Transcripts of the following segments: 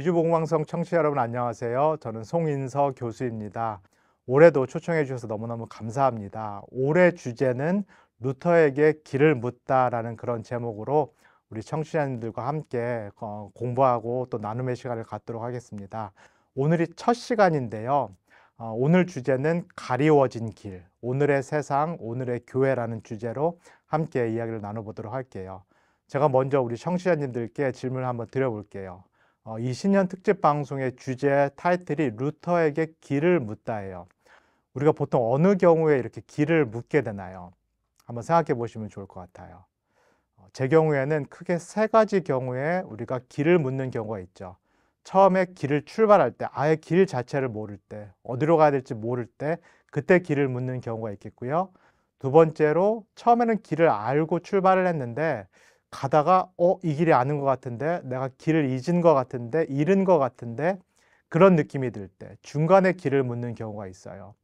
위주보건방송 청취자 여러분 안녕하세요. 저는 송인서 교수입니다. 올해도 초청해 주셔서 너무너무 감사합니다. 올해 주제는 루터에게 길을 묻다라는 그런 제목으로 우리 청취자님들과 함께 공부하고 또 나눔의 시간을 갖도록 하겠습니다. 오늘이 첫 시간인데요. 오늘 주제는 가리워진 길, 오늘의 세상, 오늘의 교회라는 주제로 함께 이야기를 나눠보도록 할게요. 제가 먼저 우리 청취자님들께 질문을 한번 드려볼게요. 이 신년 특집 방송의 주제 타이틀이 루터에게 길을 묻다예요. 우리가 보통 어느 경우에 이렇게 길을 묻게 되나요? 한번 생각해 보시면 좋을 것 같아요. 제 경우에는 크게 세 가지 경우에 우리가 길을 묻는 경우가 있죠. 처음에 길을 출발할 때, 아예 길 자체를 모를 때, 어디로 가야 될지 모를 때, 그때 길을 묻는 경우가 있겠고요. 두 번째로 처음에는 길을 알고 출발을 했는데 가다가 이 길이 아닌 것 같은데, 내가 길을 잊은 것 같은데, 잃은 것 같은데, 그런 느낌이 들 때 중간에 길을 묻는 경우가 있어요.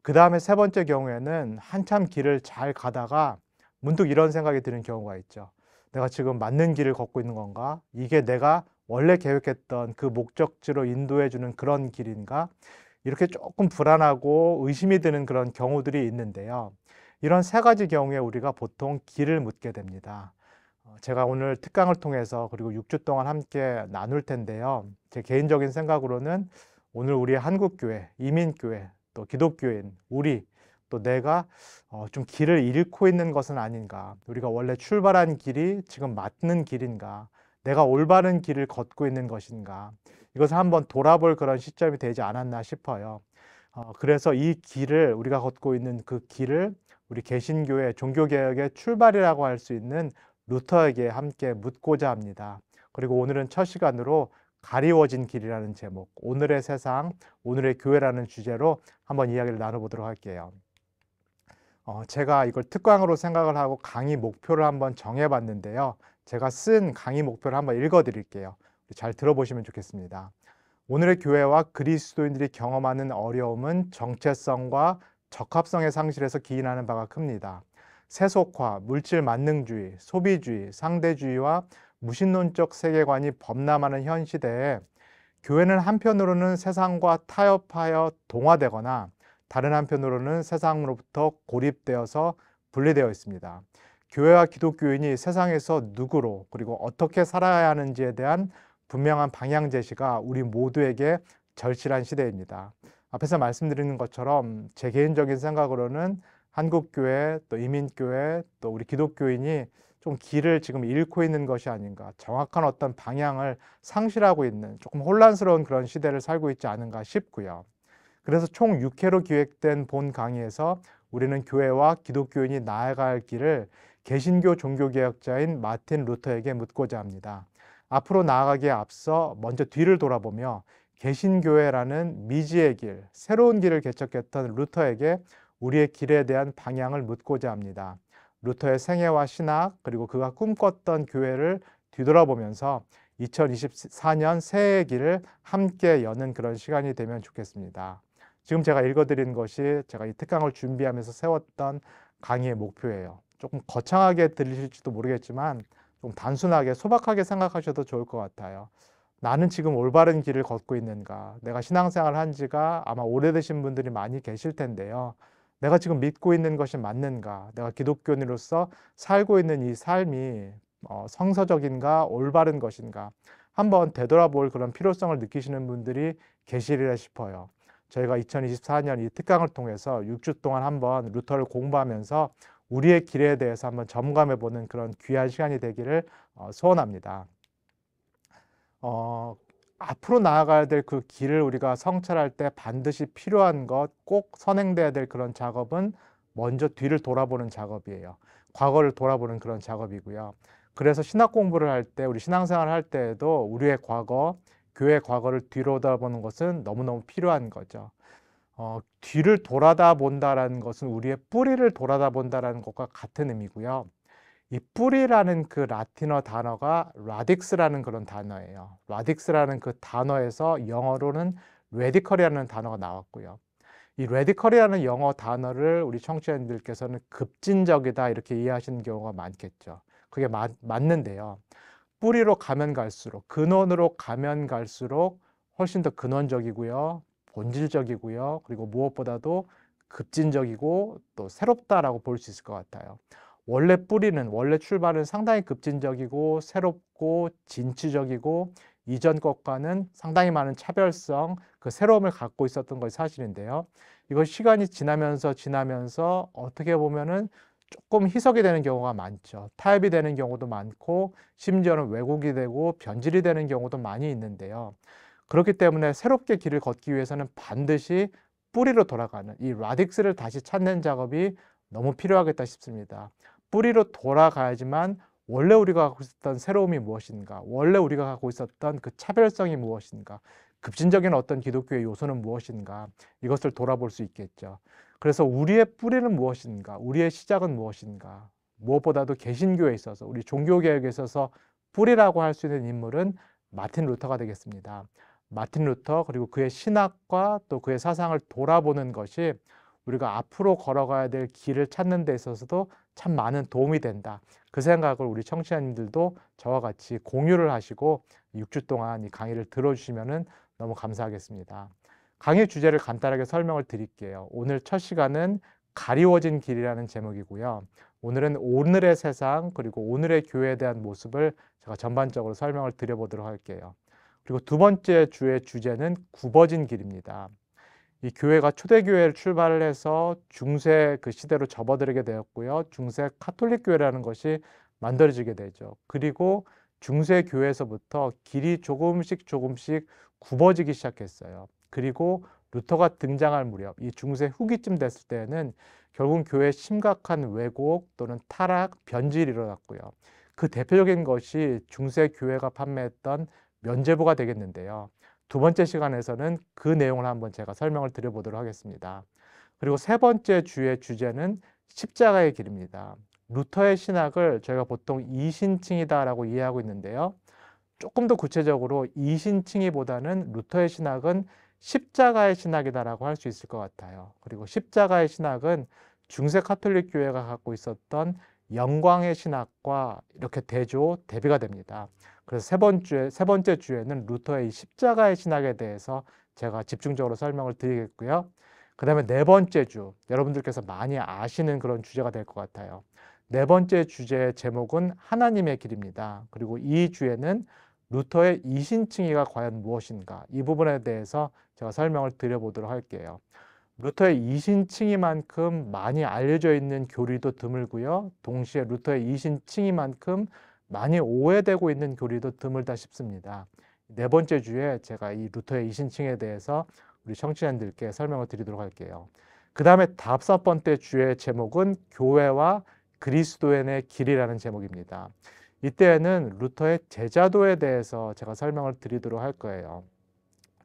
그 다음에 세 번째 경우에는 한참 길을 잘 가다가 문득 이런 생각이 드는 경우가 있죠. 내가 지금 맞는 길을 걷고 있는 건가? 이게 내가 원래 계획했던 그 목적지로 인도해 주는 그런 길인가? 이렇게 조금 불안하고 의심이 드는 그런 경우들이 있는데요. 이런 세 가지 경우에 우리가 보통 길을 묻게 됩니다. 제가 오늘 특강을 통해서 그리고 6주 동안 함께 나눌 텐데요. 제 개인적인 생각으로는 오늘 우리 한국교회, 이민교회, 또 기독교인, 우리, 또 내가 좀 길을 잃고 있는 것은 아닌가. 우리가 원래 출발한 길이 지금 맞는 길인가. 내가 올바른 길을 걷고 있는 것인가. 이것을 한번 돌아볼 그런 시점이 되지 않았나 싶어요. 그래서 이 길을, 우리가 걷고 있는 그 길을 우리 개신교회 종교개혁의 출발이라고 할 수 있는 루터에게 함께 묻고자 합니다. 그리고 오늘은 첫 시간으로 가리워진 길이라는 제목, 오늘의 세상, 오늘의 교회라는 주제로 한번 이야기를 나눠보도록 할게요. 제가 이걸 특강으로 생각을 하고 강의 목표를 한번 정해봤는데요. 제가 쓴 강의 목표를 한번 읽어드릴게요. 잘 들어보시면 좋겠습니다. 오늘의 교회와 그리스도인들이 경험하는 어려움은 정체성과 적합성의 상실에서 기인하는 바가 큽니다. 세속화, 물질 만능주의, 소비주의, 상대주의와 무신론적 세계관이 범람하는 현 시대에 교회는 한편으로는 세상과 타협하여 동화되거나 다른 한편으로는 세상으로부터 고립되어서 분리되어 있습니다. 교회와 기독교인이 세상에서 누구로 그리고 어떻게 살아야 하는지에 대한 분명한 방향 제시가 우리 모두에게 절실한 시대입니다. 앞에서 말씀드리는 것처럼 제 개인적인 생각으로는 한국교회, 또 이민교회, 또 우리 기독교인이 좀 길을 지금 잃고 있는 것이 아닌가, 정확한 어떤 방향을 상실하고 있는 조금 혼란스러운 그런 시대를 살고 있지 않은가 싶고요. 그래서 총 6회로 기획된 본 강의에서 우리는 교회와 기독교인이 나아갈 길을 개신교 종교개혁자인 마틴 루터에게 묻고자 합니다. 앞으로 나아가기에 앞서 먼저 뒤를 돌아보며 개신교회라는 미지의 길, 새로운 길을 개척했던 루터에게 우리의 길에 대한 방향을 묻고자 합니다. 루터의 생애와 신학, 그리고 그가 꿈꿨던 교회를 뒤돌아보면서 2024년 새해의 길을 함께 여는 그런 시간이 되면 좋겠습니다. 지금 제가 읽어드린 것이 제가 이 특강을 준비하면서 세웠던 강의의 목표예요. 조금 거창하게 들리실지도 모르겠지만 좀 단순하게 소박하게 생각하셔도 좋을 것 같아요. 나는 지금 올바른 길을 걷고 있는가? 내가 신앙생활을 한 지가 아마 오래되신 분들이 많이 계실 텐데요. 내가 지금 믿고 있는 것이 맞는가? 내가 기독교인으로서 살고 있는 이 삶이 성서적인가? 올바른 것인가? 한번 되돌아볼 그런 필요성을 느끼시는 분들이 계시리라 싶어요. 저희가 2024년 이 특강을 통해서 6주 동안 한번 루터를 공부하면서 우리의 길에 대해서 한번 점검해보는 그런 귀한 시간이 되기를 소원합니다. 앞으로 나아가야 될 그 길을 우리가 성찰할 때 반드시 필요한 것, 꼭 선행돼야 될 그런 작업은 먼저 뒤를 돌아보는 작업이에요. 과거를 돌아보는 그런 작업이고요. 그래서 신학 공부를 할 때, 우리 신앙생활을 할 때에도 우리의 과거, 교회의 과거를 뒤로 돌아보는 것은 너무너무 필요한 거죠. 뒤를 돌아다 본다라는 것은 우리의 뿌리를 돌아다 본다라는 것과 같은 의미고요. 이 뿌리라는 그 라틴어 단어가 radix라는 그런 단어예요. radix라는 그 단어에서 영어로는 radical이라는 단어가 나왔고요. 이 radical이라는 영어 단어를 우리 청취자님들께서는 급진적이다 이렇게 이해하시는 경우가 많겠죠. 그게 맞는데요. 뿌리로 가면 갈수록, 근원으로 가면 갈수록 훨씬 더 근원적이고요. 본질적이고요. 그리고 무엇보다도 급진적이고 또 새롭다라고 볼 수 있을 것 같아요. 원래 뿌리는, 원래 출발은 상당히 급진적이고 새롭고 진취적이고 이전 것과는 상당히 많은 차별성, 그 새로움을 갖고 있었던 것이 사실인데요. 이거 시간이 지나면서 어떻게 보면은 조금 희석이 되는 경우가 많죠. 타협이 되는 경우도 많고 심지어는 왜곡이 되고 변질이 되는 경우도 많이 있는데요. 그렇기 때문에 새롭게 길을 걷기 위해서는 반드시 뿌리로 돌아가는 이 라딕스를 다시 찾는 작업이 너무 필요하겠다 싶습니다. 뿌리로 돌아가야지만 원래 우리가 갖고 있었던 새로움이 무엇인가, 원래 우리가 갖고 있었던 그 차별성이 무엇인가, 급진적인 어떤 기독교의 요소는 무엇인가, 이것을 돌아볼 수 있겠죠. 그래서 우리의 뿌리는 무엇인가, 우리의 시작은 무엇인가, 무엇보다도 개신교에 있어서, 우리 종교개혁에 있어서 뿌리라고 할 수 있는 인물은 마틴 루터가 되겠습니다. 마틴 루터, 그리고 그의 신학과 또 그의 사상을 돌아보는 것이 우리가 앞으로 걸어가야 될 길을 찾는 데 있어서도 참 많은 도움이 된다. 그 생각을 우리 청취자님들도 저와 같이 공유를 하시고 6주 동안 이 강의를 들어주시면 너무 감사하겠습니다. 강의 주제를 간단하게 설명을 드릴게요. 오늘 첫 시간은 가리워진 길이라는 제목이고요. 오늘은 오늘의 세상 그리고 오늘의 교회에 대한 모습을 제가 전반적으로 설명을 드려보도록 할게요. 그리고 두 번째 주의 주제는 굽어진 길입니다. 이 교회가 초대교회를 출발을 해서 중세 그 시대로 접어들게 되었고요. 중세 카톨릭 교회라는 것이 만들어지게 되죠. 그리고 중세 교회에서부터 길이 조금씩 굽어지기 시작했어요. 그리고 루터가 등장할 무렵, 이 중세 후기쯤 됐을 때는 결국 교회에 심각한 왜곡 또는 타락, 변질이 일어났고요. 그 대표적인 것이 중세 교회가 판매했던 면죄부가 되겠는데요. 두 번째 시간에서는 그 내용을 한번 제가 설명을 드려보도록 하겠습니다. 그리고 세 번째 주의 주제는 십자가의 길입니다. 루터의 신학을 저희가 보통 이신칭이다라고 이해하고 있는데요. 조금 더 구체적으로 이신칭이보다는 루터의 신학은 십자가의 신학이다라고 할 수 있을 것 같아요. 그리고 십자가의 신학은 중세 카톨릭 교회가 갖고 있었던 영광의 신학과 이렇게 대비가 됩니다. 그래서 세 번째 주에는 루터의 이 십자가의 신학에 대해서 제가 집중적으로 설명을 드리겠고요. 그 다음에 네 번째 주, 여러분들께서 많이 아시는 그런 주제가 될 것 같아요. 네 번째 주제의 제목은 하나님의 길입니다. 그리고 이 주에는 루터의 이신칭의가 과연 무엇인가, 이 부분에 대해서 제가 설명을 드려보도록 할게요. 루터의 이신칭의만큼 많이 알려져 있는 교리도 드물고요. 동시에 루터의 이신칭의만큼 많이 오해되고 있는 교리도 드물다 싶습니다. 네 번째 주에 제가 이 루터의 이신칭에 대해서 우리 청취자님들께 설명을 드리도록 할게요. 그 다음에 다섯 번째 주의 제목은 교회와 그리스도인의 길이라는 제목입니다. 이때에는 루터의 제자도에 대해서 제가 설명을 드리도록 할 거예요.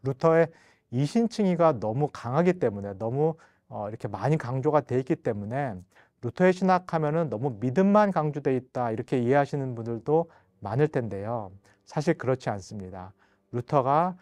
루터의 이신칭의가 너무 강하기 때문에, 너무 이렇게 많이 강조가 돼 있기 때문에 루터의 신학하면은 너무 믿음만 강조돼 있다 이렇게 이해하시는 분들도 많을 텐데요. 사실 그렇지 않습니다. 루터가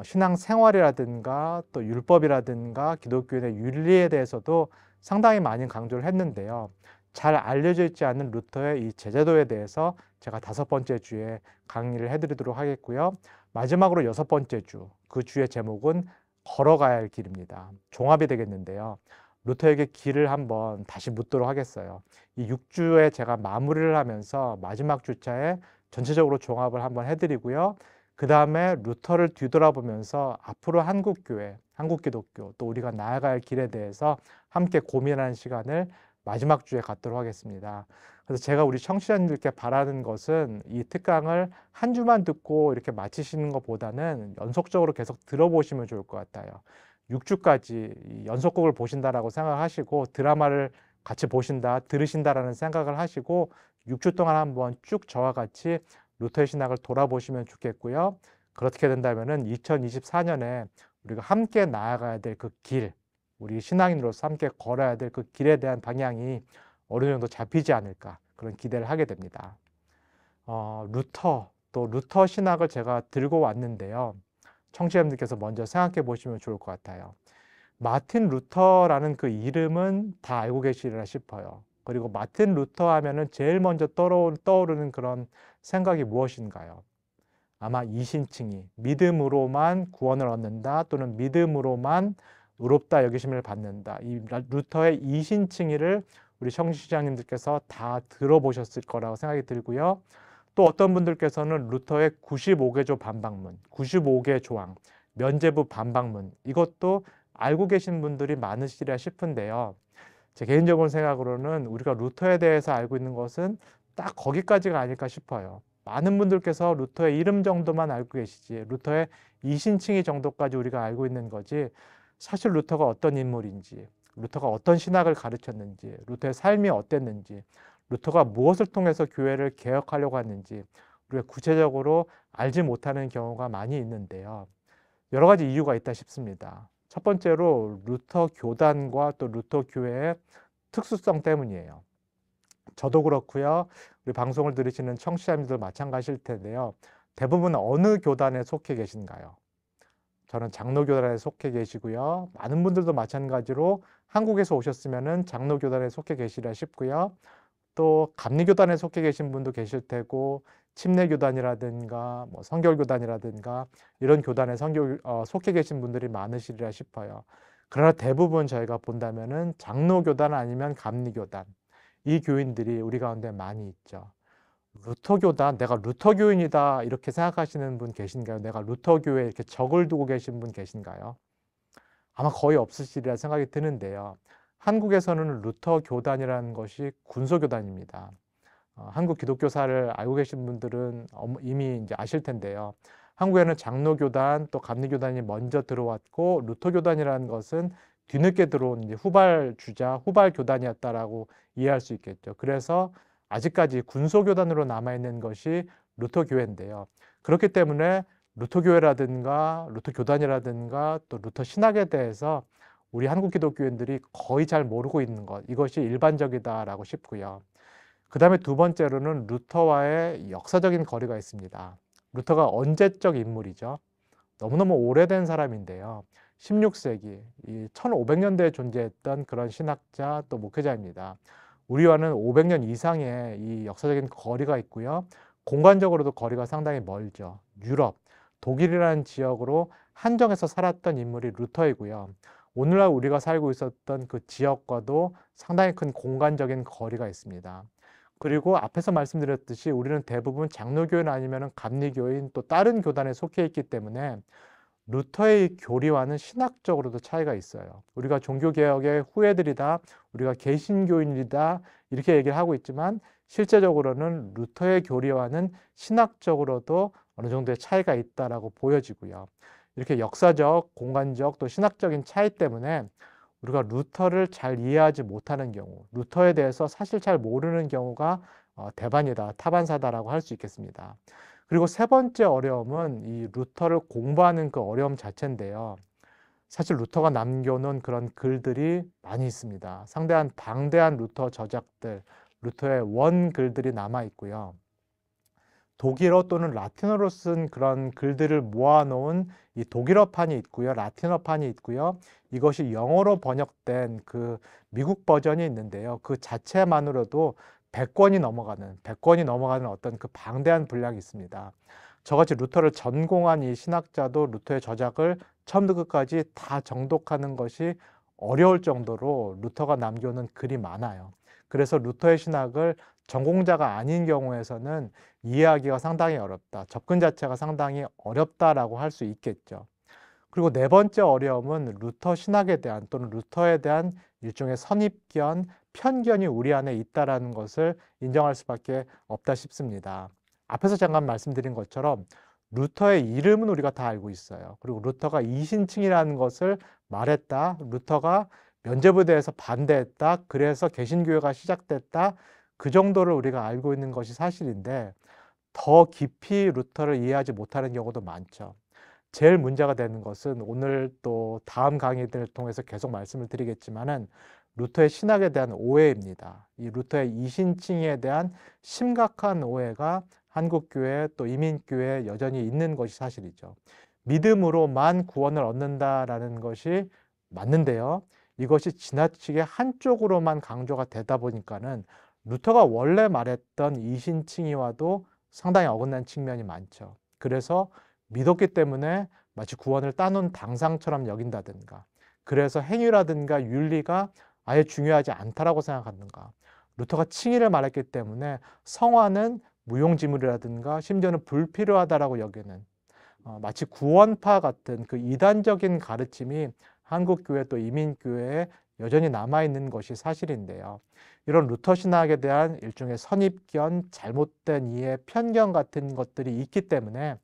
신앙 생활이라든가 또 율법이라든가 기독교의 윤리에 대해서도 상당히 많이 강조를 했는데요. 잘 알려져 있지 않은 루터의 이 제자도에 대해서 제가 다섯 번째 주에 강의를 해드리도록 하겠고요. 마지막으로 여섯 번째 주, 그 주의 제목은 걸어가야 할 길입니다. 종합이 되겠는데요. 루터에게 길을 한번 다시 묻도록 하겠어요. 이 6주에 제가 마무리를 하면서 마지막 주차에 전체적으로 종합을 한번 해드리고요. 그 다음에 루터를 뒤돌아보면서 앞으로 한국교회, 한국기독교, 또 우리가 나아가야 할 길에 대해서 함께 고민하는 시간을 마지막 주에 갖도록 하겠습니다. 그래서 제가 우리 청취자님들께 바라는 것은 이 특강을 한 주만 듣고 이렇게 마치시는 것보다는 연속적으로 계속 들어보시면 좋을 것 같아요. 6주까지 연속곡을 보신다라고 생각하시고 드라마를 같이 보신다, 들으신다라는 생각을 하시고 6주 동안 한번 쭉 저와 같이 루터의 신학을 돌아보시면 좋겠고요. 그렇게 된다면은 2024년에 우리가 함께 나아가야 될 그 길, 우리 신앙인으로서 함께 걸어야 될 그 길에 대한 방향이 어느 정도 잡히지 않을까 그런 기대를 하게 됩니다. 루터 신학을 제가 들고 왔는데요. 청취자분들께서 먼저 생각해 보시면 좋을 것 같아요. 마틴 루터라는 그 이름은 다 알고 계시리라 싶어요. 그리고 마틴 루터 하면은 제일 먼저 떠오르는 그런 생각이 무엇인가요? 아마 이신칭의, 믿음으로만 구원을 얻는다 또는 믿음으로만 의롭다 여기심을 받는다. 이 루터의 이신칭의를 우리 청취자님들께서 다 들어보셨을 거라고 생각이 들고요. 또 어떤 분들께서는 루터의 95개조 반박문, 95개 조항, 면죄부 반박문, 이것도 알고 계신 분들이 많으시리라 싶은데요. 제 개인적인 생각으로는 우리가 루터에 대해서 알고 있는 것은 딱 거기까지가 아닐까 싶어요. 많은 분들께서 루터의 이름 정도만 알고 계시지, 루터의 이신칭의 정도까지 우리가 알고 있는 거지, 사실 루터가 어떤 인물인지, 루터가 어떤 신학을 가르쳤는지, 루터의 삶이 어땠는지, 루터가 무엇을 통해서 교회를 개혁하려고 했는지 우리가 구체적으로 알지 못하는 경우가 많이 있는데요. 여러 가지 이유가 있다 싶습니다. 첫 번째로 루터 교단과 또 루터 교회의 특수성 때문이에요. 저도 그렇고요. 우리 방송을 들으시는 청취자님들 마찬가지일 텐데요. 대부분 어느 교단에 속해 계신가요? 저는 장로교단에 속해 계시고요. 많은 분들도 마찬가지로 한국에서 오셨으면 장로교단에 속해 계시리라 싶고요. 또 감리교단에 속해 계신 분도 계실 테고 침례교단이라든가 뭐 성결교단이라든가 이런 교단에 속해 계신 분들이 많으시리라 싶어요. 그러나 대부분 저희가 본다면은 장로교단 아니면 감리교단, 이 교인들이 우리 가운데 많이 있죠. 루터교단, 내가 루터교인이다 이렇게 생각하시는 분 계신가요? 내가 루터교회에 이렇게 적을 두고 계신 분 계신가요? 아마 거의 없으시리라 생각이 드는데요. 한국에서는 루터 교단이라는 것이 군소교단입니다. 한국 기독교사를 알고 계신 분들은 이미 이제 아실 텐데요. 한국에는 장로교단 또 감리교단이 먼저 들어왔고 루터교단이라는 것은 뒤늦게 들어온 이제 후발 주자, 후발 교단이었다라고 이해할 수 있겠죠. 그래서 아직까지 군소교단으로 남아있는 것이 루터교회인데요. 그렇기 때문에 루터교회라든가 루터교단이라든가 또 루터 신학에 대해서 우리 한국 기독교인들이 거의 잘 모르고 있는 것, 이것이 일반적이다라고 싶고요. 그 다음에 두 번째로는 루터와의 역사적인 거리가 있습니다. 루터가 언제적 인물이죠? 너무너무 오래된 사람인데요. 16세기, 이 1500년대에 존재했던 그런 신학자 또 목회자입니다. 우리와는 500년 이상의 이 역사적인 거리가 있고요. 공간적으로도 거리가 상당히 멀죠. 유럽, 독일이라는 지역으로 한정해서 살았던 인물이 루터이고요. 오늘날 우리가 살고 있었던 그 지역과도 상당히 큰 공간적인 거리가 있습니다. 그리고 앞에서 말씀드렸듯이 우리는 대부분 장로교인 아니면 감리교인 또 다른 교단에 속해 있기 때문에 루터의 교리와는 신학적으로도 차이가 있어요. 우리가 종교개혁의 후예들이다, 우리가 개신교인이다 이렇게 얘기를 하고 있지만 실제적으로는 루터의 교리와는 신학적으로도 어느 정도의 차이가 있다라고 보여지고요. 이렇게 역사적, 공간적 또 신학적인 차이 때문에 우리가 루터를 잘 이해하지 못하는 경우, 루터에 대해서 사실 잘 모르는 경우가 대반이다, 타반사다라고 할 수 있겠습니다. 그리고 세 번째 어려움은 이 루터를 공부하는 그 어려움 자체인데요. 사실 루터가 남겨놓은 그런 글들이 많이 있습니다. 상당한 방대한 루터 저작들, 루터의 원 글들이 남아 있고요. 독일어 또는 라틴어로 쓴 그런 글들을 모아놓은 이 독일어판이 있고요. 라틴어판이 있고요. 이것이 영어로 번역된 그 미국 버전이 있는데요. 그 자체만으로도 100권이 넘어가는 어떤 그 방대한 분량이 있습니다. 저같이 루터를 전공한 이 신학자도 루터의 저작을 처음부터 끝까지 다 정독하는 것이 어려울 정도로 루터가 남겨놓은 글이 많아요. 그래서 루터의 신학을 전공자가 아닌 경우에서는 이해하기가 상당히 어렵다. 접근 자체가 상당히 어렵다라고 할 수 있겠죠. 그리고 네 번째 어려움은 루터 신학에 대한 또는 루터에 대한 일종의 선입견, 편견이 우리 안에 있다라는 것을 인정할 수밖에 없다 싶습니다. 앞에서 잠깐 말씀드린 것처럼 루터의 이름은 우리가 다 알고 있어요. 그리고 루터가 이신칭이라는 것을 말했다. 루터가 면죄부에 대해서 반대했다. 그래서 개신교회가 시작됐다. 그 정도를 우리가 알고 있는 것이 사실인데 더 깊이 루터를 이해하지 못하는 경우도 많죠. 제일 문제가 되는 것은 오늘 또 다음 강의들을 통해서 계속 말씀을 드리겠지만은 루터의 신학에 대한 오해입니다. 이 루터의 이신칭에 대한 심각한 오해가 한국교회 또 이민교회에 여전히 있는 것이 사실이죠. 믿음으로만 구원을 얻는다라는 것이 맞는데요. 이것이 지나치게 한쪽으로만 강조가 되다 보니까는 루터가 원래 말했던 이신칭의와도 상당히 어긋난 측면이 많죠. 그래서 믿었기 때문에 마치 구원을 따놓은 당상처럼 여긴다든가, 그래서 행위라든가 윤리가 아예 중요하지 않다라고 생각하는가, 루터가 칭의를 말했기 때문에 성화는 무용지물이라든가 심지어는 불필요하다라고 여기는 마치 구원파 같은 그 이단적인 가르침이 한국교회 또 이민교회에 여전히 남아있는 것이 사실인데요. 이런 루터 신학에 대한 일종의 선입견, 잘못된 이해, 편견 같은 것들이 있기 때문에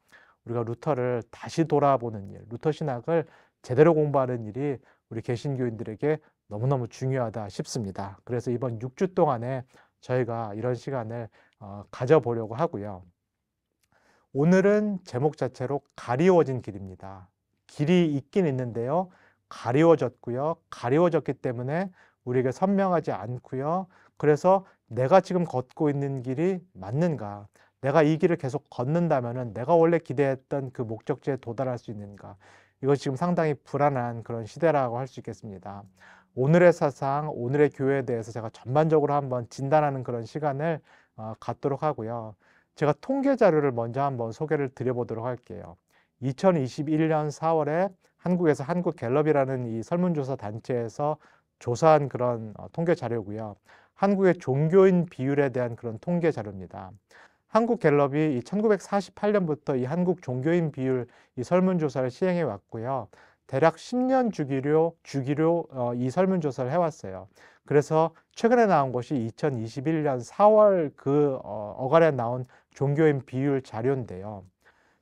우리가 루터를 다시 돌아보는 일, 루터 신학을 제대로 공부하는 일이 우리 개신교인들에게 너무너무 중요하다 싶습니다. 그래서 이번 6주 동안에 저희가 이런 시간을 가져보려고 하고요. 오늘은 제목 자체로 가리워진 길입니다. 길이 있긴 있는데요. 가리워졌고요. 가리워졌기 때문에 우리에게 선명하지 않고요. 그래서 내가 지금 걷고 있는 길이 맞는가? 내가 이 길을 계속 걷는다면 내가 원래 기대했던 그 목적지에 도달할 수 있는가? 이것이 지금 상당히 불안한 그런 시대라고 할 수 있겠습니다. 오늘의 사상, 오늘의 교회에 대해서 제가 전반적으로 한번 진단하는 그런 시간을 갖도록 하고요. 제가 통계 자료를 먼저 한번 소개를 드려보도록 할게요. 2021년 4월에 한국에서 한국갤럽이라는 이 설문조사 단체에서 조사한 그런 통계 자료고요. 한국의 종교인 비율에 대한 그런 통계 자료입니다. 한국갤럽이 1948년부터 이 한국 종교인 비율 이 설문조사를 시행해 왔고요. 대략 10년 주기로 이 설문조사를 해왔어요. 그래서 최근에 나온 것이 2021년 4월 그 어간에 나온 종교인 비율 자료인데요.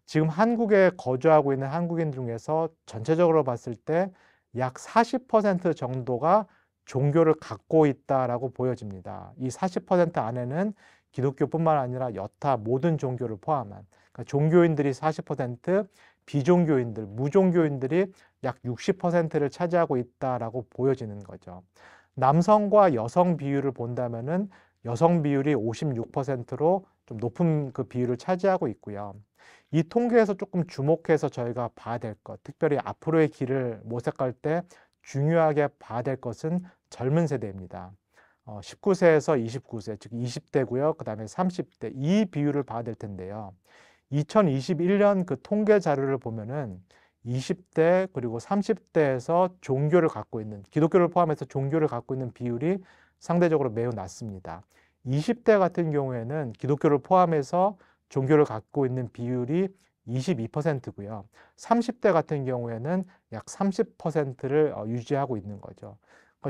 지금 한국에 거주하고 있는 한국인 중에서 전체적으로 봤을 때 약 40% 정도가 종교를 갖고 있다라고 보여집니다. 이 40% 안에는 기독교뿐만 아니라 여타 모든 종교를 포함한, 그러니까 종교인들이 40%, 비종교인들, 무종교인들이 약 60%를 차지하고 있다라고 보여지는 거죠. 남성과 여성 비율을 본다면은 여성 비율이 56%로 좀 높은 그 비율을 차지하고 있고요. 이 통계에서 조금 주목해서 저희가 봐야 될 것, 특별히 앞으로의 길을 모색할 때 중요하게 봐야 될 것은 젊은 세대입니다. 19세에서 29세, 즉 20대고요. 그 다음에 30대, 이 비율을 봐야 될 텐데요. 2021년 그 통계 자료를 보면은 20대 그리고 30대에서 종교를 갖고 있는, 기독교를 포함해서 종교를 갖고 있는 비율이 상대적으로 매우 낮습니다. 20대 같은 경우에는 기독교를 포함해서 종교를 갖고 있는 비율이 22%고요. 30대 같은 경우에는 약 30%를 유지하고 있는 거죠.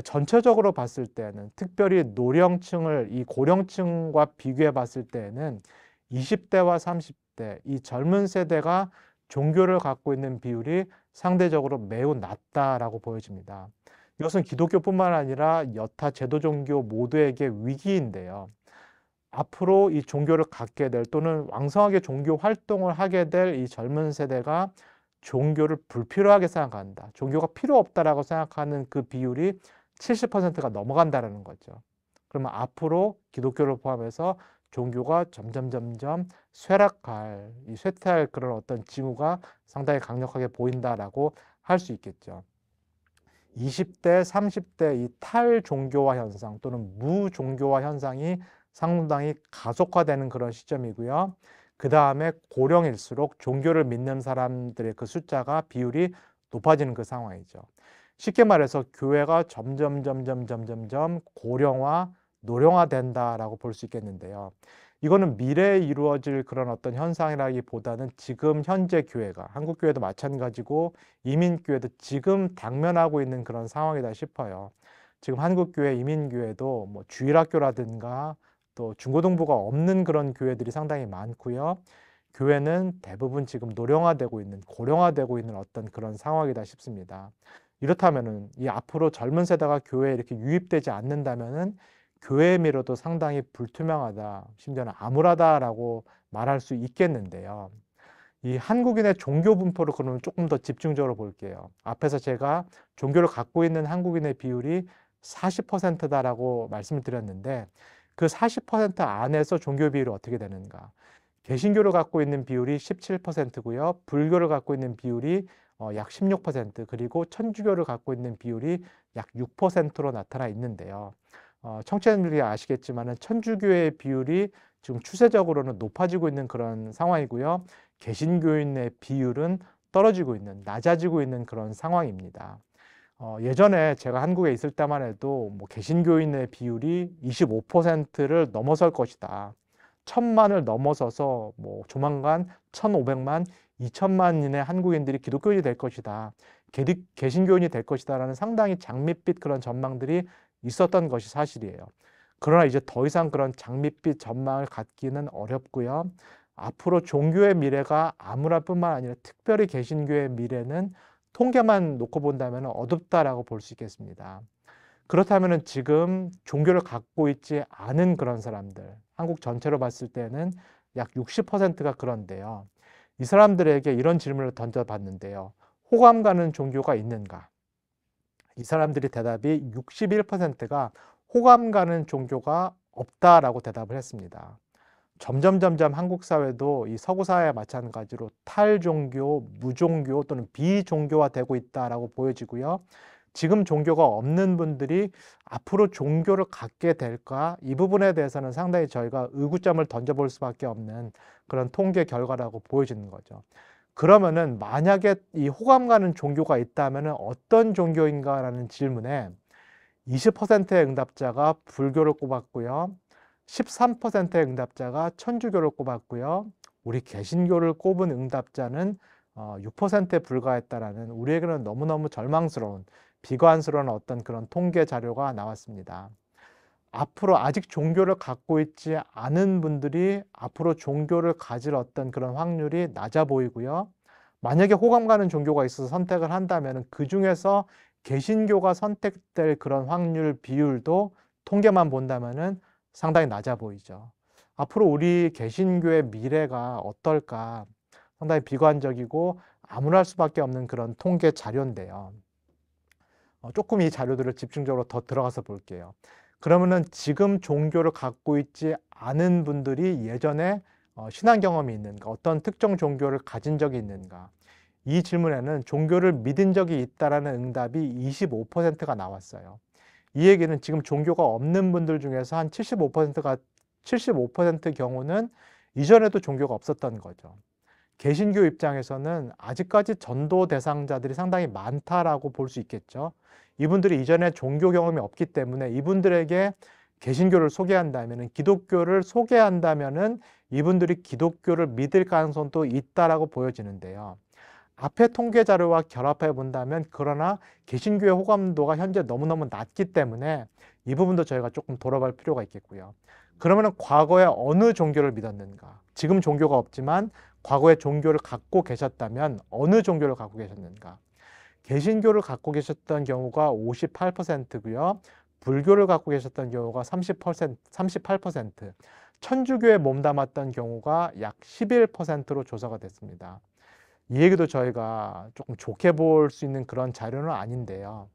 전체적으로 봤을 때는 특별히 노령층을 이 고령층과 비교해 봤을 때는 20대와 30대 이 젊은 세대가 종교를 갖고 있는 비율이 상대적으로 매우 낮다라고 보여집니다. 이것은 기독교뿐만 아니라 여타 제도 종교 모두에게 위기인데요. 앞으로 이 종교를 갖게 될 또는 왕성하게 종교 활동을 하게 될 이 젊은 세대가 종교를 불필요하게 생각한다. 종교가 필요 없다라고 생각하는 그 비율이 70%가 넘어간다는 거죠. 그러면 앞으로 기독교를 포함해서 종교가 점점 이 쇠퇴할 그런 어떤 징후가 상당히 강력하게 보인다라고 할 수 있겠죠. 20대, 30대 이 탈종교화 현상 또는 무종교화 현상이 상당히 가속화되는 그런 시점이고요. 그 다음에 고령일수록 종교를 믿는 사람들의 그 숫자가 비율이 높아지는 그 상황이죠. 쉽게 말해서 교회가 점점 고령화, 노령화된다라고 볼 수 있겠는데요. 이거는 미래에 이루어질 그런 어떤 현상이라기보다는 지금 현재 교회가, 한국교회도 마찬가지고 이민교회도 지금 당면하고 있는 그런 상황이다 싶어요. 지금 한국교회, 이민교회도 뭐 주일학교라든가 또 중고등부가 없는 그런 교회들이 상당히 많고요. 교회는 대부분 지금 노령화되고 있는, 고령화되고 있는 어떤 그런 상황이다 싶습니다. 이렇다면은 이 앞으로 젊은 세대가 교회에 이렇게 유입되지 않는다면은 교회의 미래도 상당히 불투명하다, 심지어는 암울하다라고 말할 수 있겠는데요. 이 한국인의 종교 분포를 그러면 조금 더 집중적으로 볼게요. 앞에서 제가 종교를 갖고 있는 한국인의 비율이 40%다라고 말씀을 드렸는데 그 40% 안에서 종교 비율이 어떻게 되는가? 개신교를 갖고 있는 비율이 17%고요. 불교를 갖고 있는 비율이 약 16%, 그리고 천주교를 갖고 있는 비율이 약 6%로 나타나 있는데요. 청취자분들이 아시겠지만 천주교의 비율이 지금 추세적으로는 높아지고 있는 그런 상황이고요. 개신교인의 비율은 떨어지고 있는, 낮아지고 있는 그런 상황입니다. 예전에 제가 한국에 있을 때만 해도 뭐 개신교인의 비율이 25%를 넘어설 것이다. 1000만을 넘어서서 뭐 조만간 1500만, 2000만인의 한국인들이 기독교인이 될 것이다. 개신교인이 될 것이다라는 상당히 장밋빛 그런 전망들이 있었던 것이 사실이에요. 그러나 이제 더 이상 그런 장밋빛 전망을 갖기는 어렵고요. 앞으로 종교의 미래가 아무라뿐만 아니라 특별히 개신교의 미래는 통계만 놓고 본다면 어둡다라고 볼 수 있겠습니다. 그렇다면 지금 종교를 갖고 있지 않은 그런 사람들, 한국 전체로 봤을 때는 약 60%가 그런데요. 이 사람들에게 이런 질문을 던져봤는데요. 호감 가는 종교가 있는가? 이 사람들이 대답이 61%가 호감 가는 종교가 없다라고 대답을 했습니다. 점점 한국 사회도 이 서구 사회와 마찬가지로 탈종교, 무종교 또는 비종교화되고 있다라고 보여지고요. 지금 종교가 없는 분들이 앞으로 종교를 갖게 될까? 이 부분에 대해서는 상당히 저희가 의구점을 던져볼 수밖에 없는 그런 통계 결과라고 보여지는 거죠. 그러면은 만약에 이 호감 가는 종교가 있다면은 어떤 종교인가라는 질문에 20%의 응답자가 불교를 꼽았고요. 13%의 응답자가 천주교를 꼽았고요. 우리 개신교를 꼽은 응답자는 6%에 불과했다라는 우리에게는 너무너무 절망스러운 비관스러운 어떤 그런 통계 자료가 나왔습니다. 앞으로 아직 종교를 갖고 있지 않은 분들이 앞으로 종교를 가질 어떤 그런 확률이 낮아 보이고요. 만약에 호감 가는 종교가 있어서 선택을 한다면 그 중에서 개신교가 선택될 그런 확률 비율도 통계만 본다면 상당히 낮아 보이죠. 앞으로 우리 개신교의 미래가 어떨까 상당히 비관적이고 암울할 수밖에 없는 그런 통계 자료인데요. 조금 이 자료들을 집중적으로 더 들어가서 볼게요. 그러면은 지금 종교를 갖고 있지 않은 분들이 예전에 신앙 경험이 있는가, 어떤 특정 종교를 가진 적이 있는가, 이 질문에는 종교를 믿은 적이 있다라는 응답이 25%가 나왔어요. 이 얘기는 지금 종교가 없는 분들 중에서 한 75% 경우는 이전에도 종교가 없었던 거죠. 개신교 입장에서는 아직까지 전도 대상자들이 상당히 많다라고 볼 수 있겠죠. 이분들이 이전에 종교 경험이 없기 때문에 이분들에게 개신교를 소개한다면, 기독교를 소개한다면은 이분들이 기독교를 믿을 가능성도 있다라고 보여지는데요. 앞에 통계 자료와 결합해 본다면 그러나 개신교의 호감도가 현재 너무너무 낮기 때문에 이 부분도 저희가 조금 돌아볼 필요가 있겠고요. 그러면 과거에 어느 종교를 믿었는가? 지금 종교가 없지만 과거에 종교를 갖고 계셨다면 어느 종교를 갖고 계셨는가? 개신교를 갖고 계셨던 경우가 58%고요. 불교를 갖고 계셨던 경우가 38%, 천주교에 몸담았던 경우가 약 11%로 조사가 됐습니다. 이 얘기도 저희가 조금 좋게 볼 수 있는 그런 자료는 아닌데요.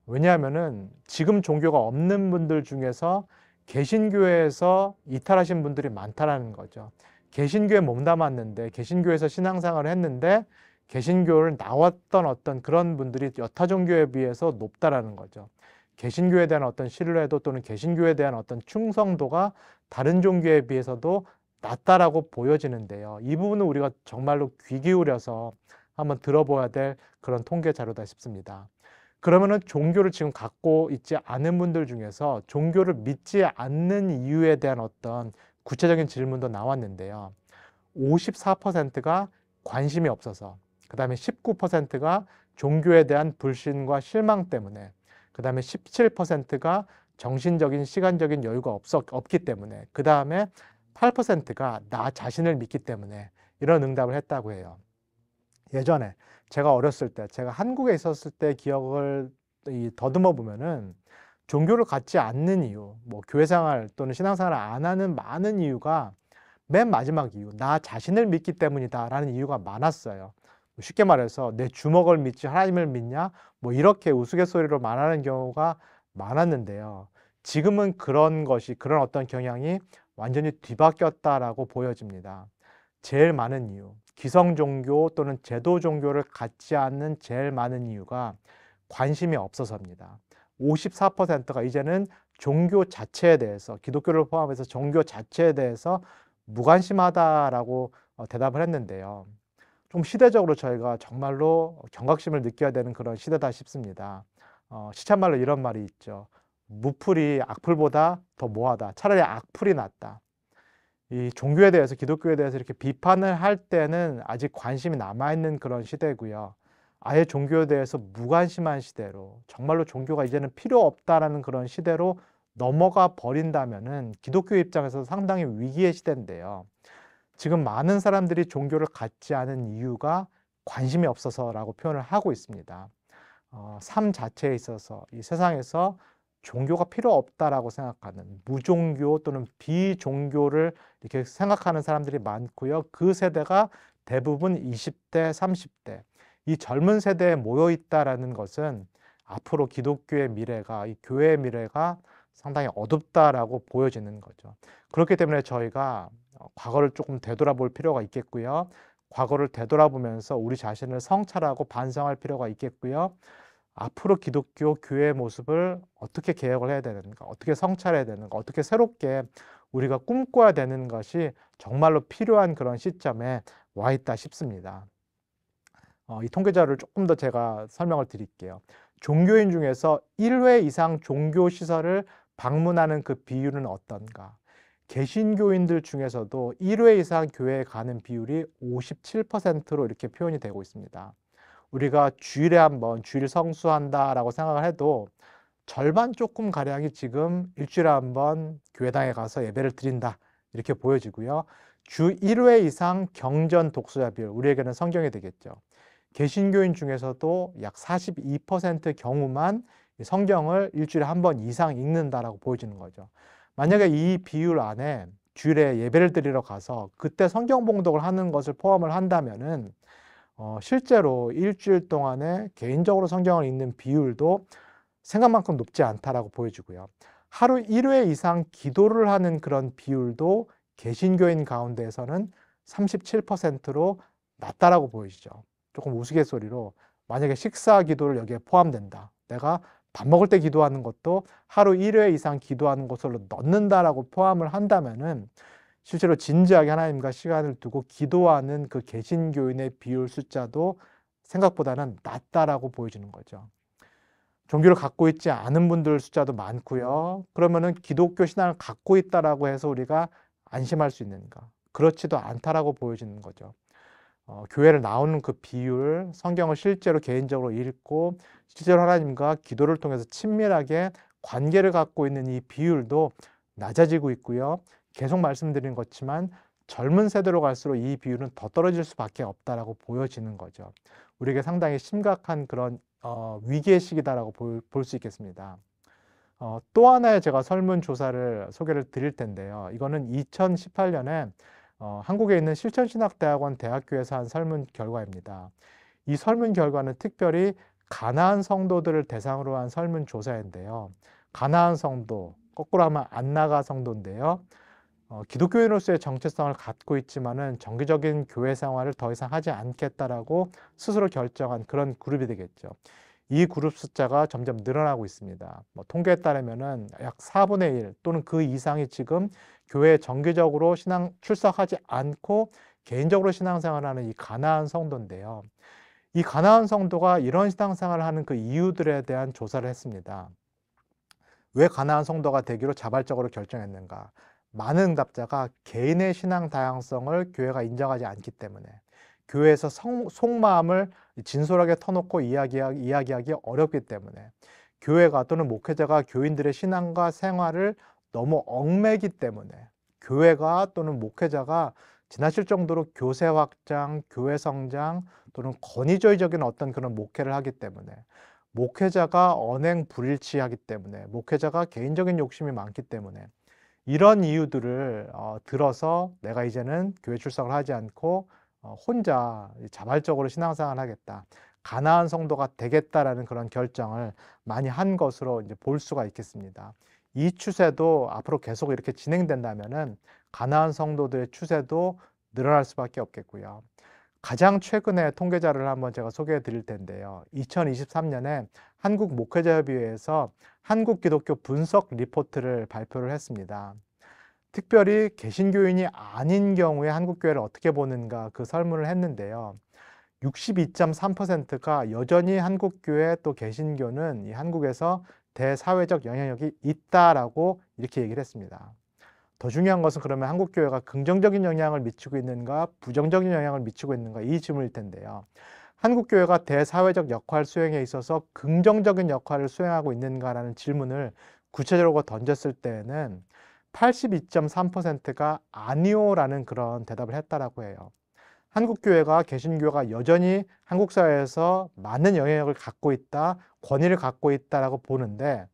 왜냐하면은 지금 종교가 없는 분들 중에서 개신교에서 이탈하신 분들이 많다라는 거죠. 개신교에 몸담았는데, 개신교에서 신앙생활을 했는데 개신교를 나왔던 어떤 그런 분들이 여타 종교에 비해서 높다라는 거죠. 개신교에 대한 어떤 신뢰도 또는 개신교에 대한 어떤 충성도가 다른 종교에 비해서도 낮다라고 보여지는데요. 이 부분은 우리가 정말로 귀 기울여서 한번 들어봐야 될 그런 통계 자료다 싶습니다. 그러면은 종교를 지금 갖고 있지 않은 분들 중에서 종교를 믿지 않는 이유에 대한 어떤 구체적인 질문도 나왔는데요. 54%가 관심이 없어서, 그 다음에 19%가 종교에 대한 불신과 실망 때문에, 그 다음에 17%가 정신적인 시간적인 여유가 없기 때문에, 그 다음에 8%가 나 자신을 믿기 때문에 이런 응답을 했다고 해요. 예전에 제가 어렸을 때, 제가 한국에 있었을 때 기억을 더듬어 보면은 종교를 갖지 않는 이유, 뭐 교회생활 또는 신앙생활을 안 하는 많은 이유가 맨 마지막 이유, 나 자신을 믿기 때문이다라는 이유가 많았어요. 쉽게 말해서 내 주먹을 믿지 하나님을 믿냐? 뭐 이렇게 우스갯소리로 말하는 경우가 많았는데요. 지금은 그런 어떤 경향이 완전히 뒤바뀌었다라고 보여집니다. 제일 많은 이유, 기성 종교 또는 제도 종교를 갖지 않는 제일 많은 이유가 관심이 없어서입니다. 54%가 이제는 종교 자체에 대해서, 기독교를 포함해서 종교 자체에 대해서 무관심하다라고 대답을 했는데요. 좀 시대적으로 저희가 정말로 경각심을 느껴야 되는 그런 시대다 싶습니다. 시쳇말로 이런 말이 있죠. 무풀이 악풀보다 더 모하다. 차라리 악풀이 낫다. 이 종교에 대해서, 기독교에 대해서 이렇게 비판을 할 때는 아직 관심이 남아있는 그런 시대고요. 아예 종교에 대해서 무관심한 시대로, 정말로 종교가 이제는 필요 없다라는 그런 시대로 넘어가 버린다면은 기독교 입장에서 상당히 위기의 시대인데요. 지금 많은 사람들이 종교를 갖지 않은 이유가 관심이 없어서라고 표현을 하고 있습니다. 삶 자체에 있어서 이 세상에서 종교가 필요 없다라고 생각하는, 무종교 또는 비종교를 이렇게 생각하는 사람들이 많고요. 그 세대가 대부분 20대, 30대, 이 젊은 세대에 모여 있다라는 것은 앞으로 기독교의 미래가, 이 교회의 미래가 상당히 어둡다라고 보여지는 거죠. 그렇기 때문에 저희가 과거를 조금 되돌아볼 필요가 있겠고요. 과거를 되돌아보면서 우리 자신을 성찰하고 반성할 필요가 있겠고요. 앞으로 기독교 교회의 모습을 어떻게 개혁을 해야 되는가, 어떻게 성찰해야 되는가, 어떻게 새롭게 우리가 꿈꿔야 되는 것이 정말로 필요한 그런 시점에 와 있다 싶습니다. 이 통계자료를 조금 더 제가 설명을 드릴게요. 종교인 중에서 1회 이상 종교시설을 방문하는 그 비율은 어떤가? 개신교인들 중에서도 1회 이상 교회에 가는 비율이 57%로 이렇게 표현이 되고 있습니다. 우리가 주일에 한 번, 주일 성수한다라고 생각을 해도 절반 조금 가량이 지금 일주일에 한 번 교회당에 가서 예배를 드린다, 이렇게 보여지고요. 주 1회 이상 경전 독서자 비율, 우리에게는 성경이 되겠죠. 개신교인 중에서도 약 42% 경우만 성경을 일주일에 한 번 이상 읽는다라고 보여지는 거죠. 만약에 이 비율 안에 주일에 예배를 드리러 가서 그때 성경 봉독을 하는 것을 포함을 한다면은 실제로 일주일 동안에 개인적으로 성경을 읽는 비율도 생각만큼 높지 않다라고 보여지고요. 하루 1회 이상 기도를 하는 그런 비율도 개신교인 가운데에서는 37%로 낮다라고 보이시죠. 조금 우스갯소리로 만약에 식사 기도를 여기에 포함된다, 내가 밥 먹을 때 기도하는 것도 하루 1회 이상 기도하는 것으로 넣는다라고 포함을 한다면은 실제로 진지하게 하나님과 시간을 두고 기도하는 그 개신교인의 비율 숫자도 생각보다는 낮다라고 보여지는 거죠. 종교를 갖고 있지 않은 분들 숫자도 많고요. 그러면은 기독교 신앙을 갖고 있다라고 해서 우리가 안심할 수 있는가? 그렇지도 않다라고 보여지는 거죠. 교회를 나오는 그 비율, 성경을 실제로 개인적으로 읽고 실제로 하나님과 기도를 통해서 친밀하게 관계를 갖고 있는 이 비율도 낮아지고 있고요. 계속 말씀드린 것지만 젊은 세대로 갈수록 이 비율은 더 떨어질 수밖에 없다라고 보여지는 거죠. 우리에게 상당히 심각한 그런 위기의 시기다라고 볼 수 있겠습니다. 또 하나의 제가 설문조사를 소개를 드릴 텐데요. 이거는 2018년에 한국에 있는 실천신학대학원 대학교에서 한 설문 결과입니다. 이 설문 결과는 특별히 가나안 성도들을 대상으로 한 설문조사인데요. 가나안 성도, 거꾸로 하면 안나가 성도인데요. 기독교인으로서의 정체성을 갖고 있지만은 정기적인 교회 생활을 더 이상 하지 않겠다라고 스스로 결정한 그런 그룹이 되겠죠. 이 그룹 숫자가 점점 늘어나고 있습니다. 통계에 따르면은 약 4분의 1 또는 그 이상이 지금 교회에 정기적으로 신앙 출석하지 않고 개인적으로 신앙생활하는 이 가나안 성도인데요. 이 가나안 성도가 이런 신앙생활을 하는 그 이유들에 대한 조사를 했습니다. 왜 가나안 성도가 되기로 자발적으로 결정했는가? 많은 응답자가 개인의 신앙 다양성을 교회가 인정하지 않기 때문에, 교회에서 속마음을 진솔하게 터놓고 이야기하기 어렵기 때문에, 교회가 또는 목회자가 교인들의 신앙과 생활을 너무 얽매기 때문에, 교회가 또는 목회자가 지나칠 정도로 교세 확장, 교회 성장 또는 권위주의적인 어떤 그런 목회를 하기 때문에, 목회자가 언행 불일치하기 때문에, 목회자가 개인적인 욕심이 많기 때문에, 이런 이유들을 들어서 내가 이제는 교회 출석을 하지 않고 혼자 자발적으로 신앙생활을 하겠다, 가나안 성도가 되겠다라는 그런 결정을 많이 한 것으로 이제 볼 수가 있겠습니다. 이 추세도 앞으로 계속 이렇게 진행된다면은 가나안 성도들의 추세도 늘어날 수밖에 없겠고요. 가장 최근의 통계 자료를 한번 제가 소개해 드릴 텐데요. 2023년에 한국 목회자협의회에서 한국 기독교 분석 리포트를 발표를 했습니다. 특별히 개신교인이 아닌 경우에 한국 교회를 어떻게 보는가 그 설문을 했는데요. 62.3%가 여전히 한국 교회 또 개신교는 이 한국에서 대사회적 영향력이 있다라고 이렇게 얘기를 했습니다. 더 중요한 것은 그러면 한국 교회가 긍정적인 영향을 미치고 있는가, 부정적인 영향을 미치고 있는가 이 질문일 텐데요. 한국 교회가 대사회적 역할 수행에 있어서 긍정적인 역할을 수행하고 있는가라는 질문을 구체적으로 던졌을 때에는 82.3%가 아니오라는 그런 대답을 했다라고 해요. 한국 교회가 개신교가 여전히 한국 사회에서 많은 영향력을 갖고 있다, 권위를 갖고 있다라고 보는데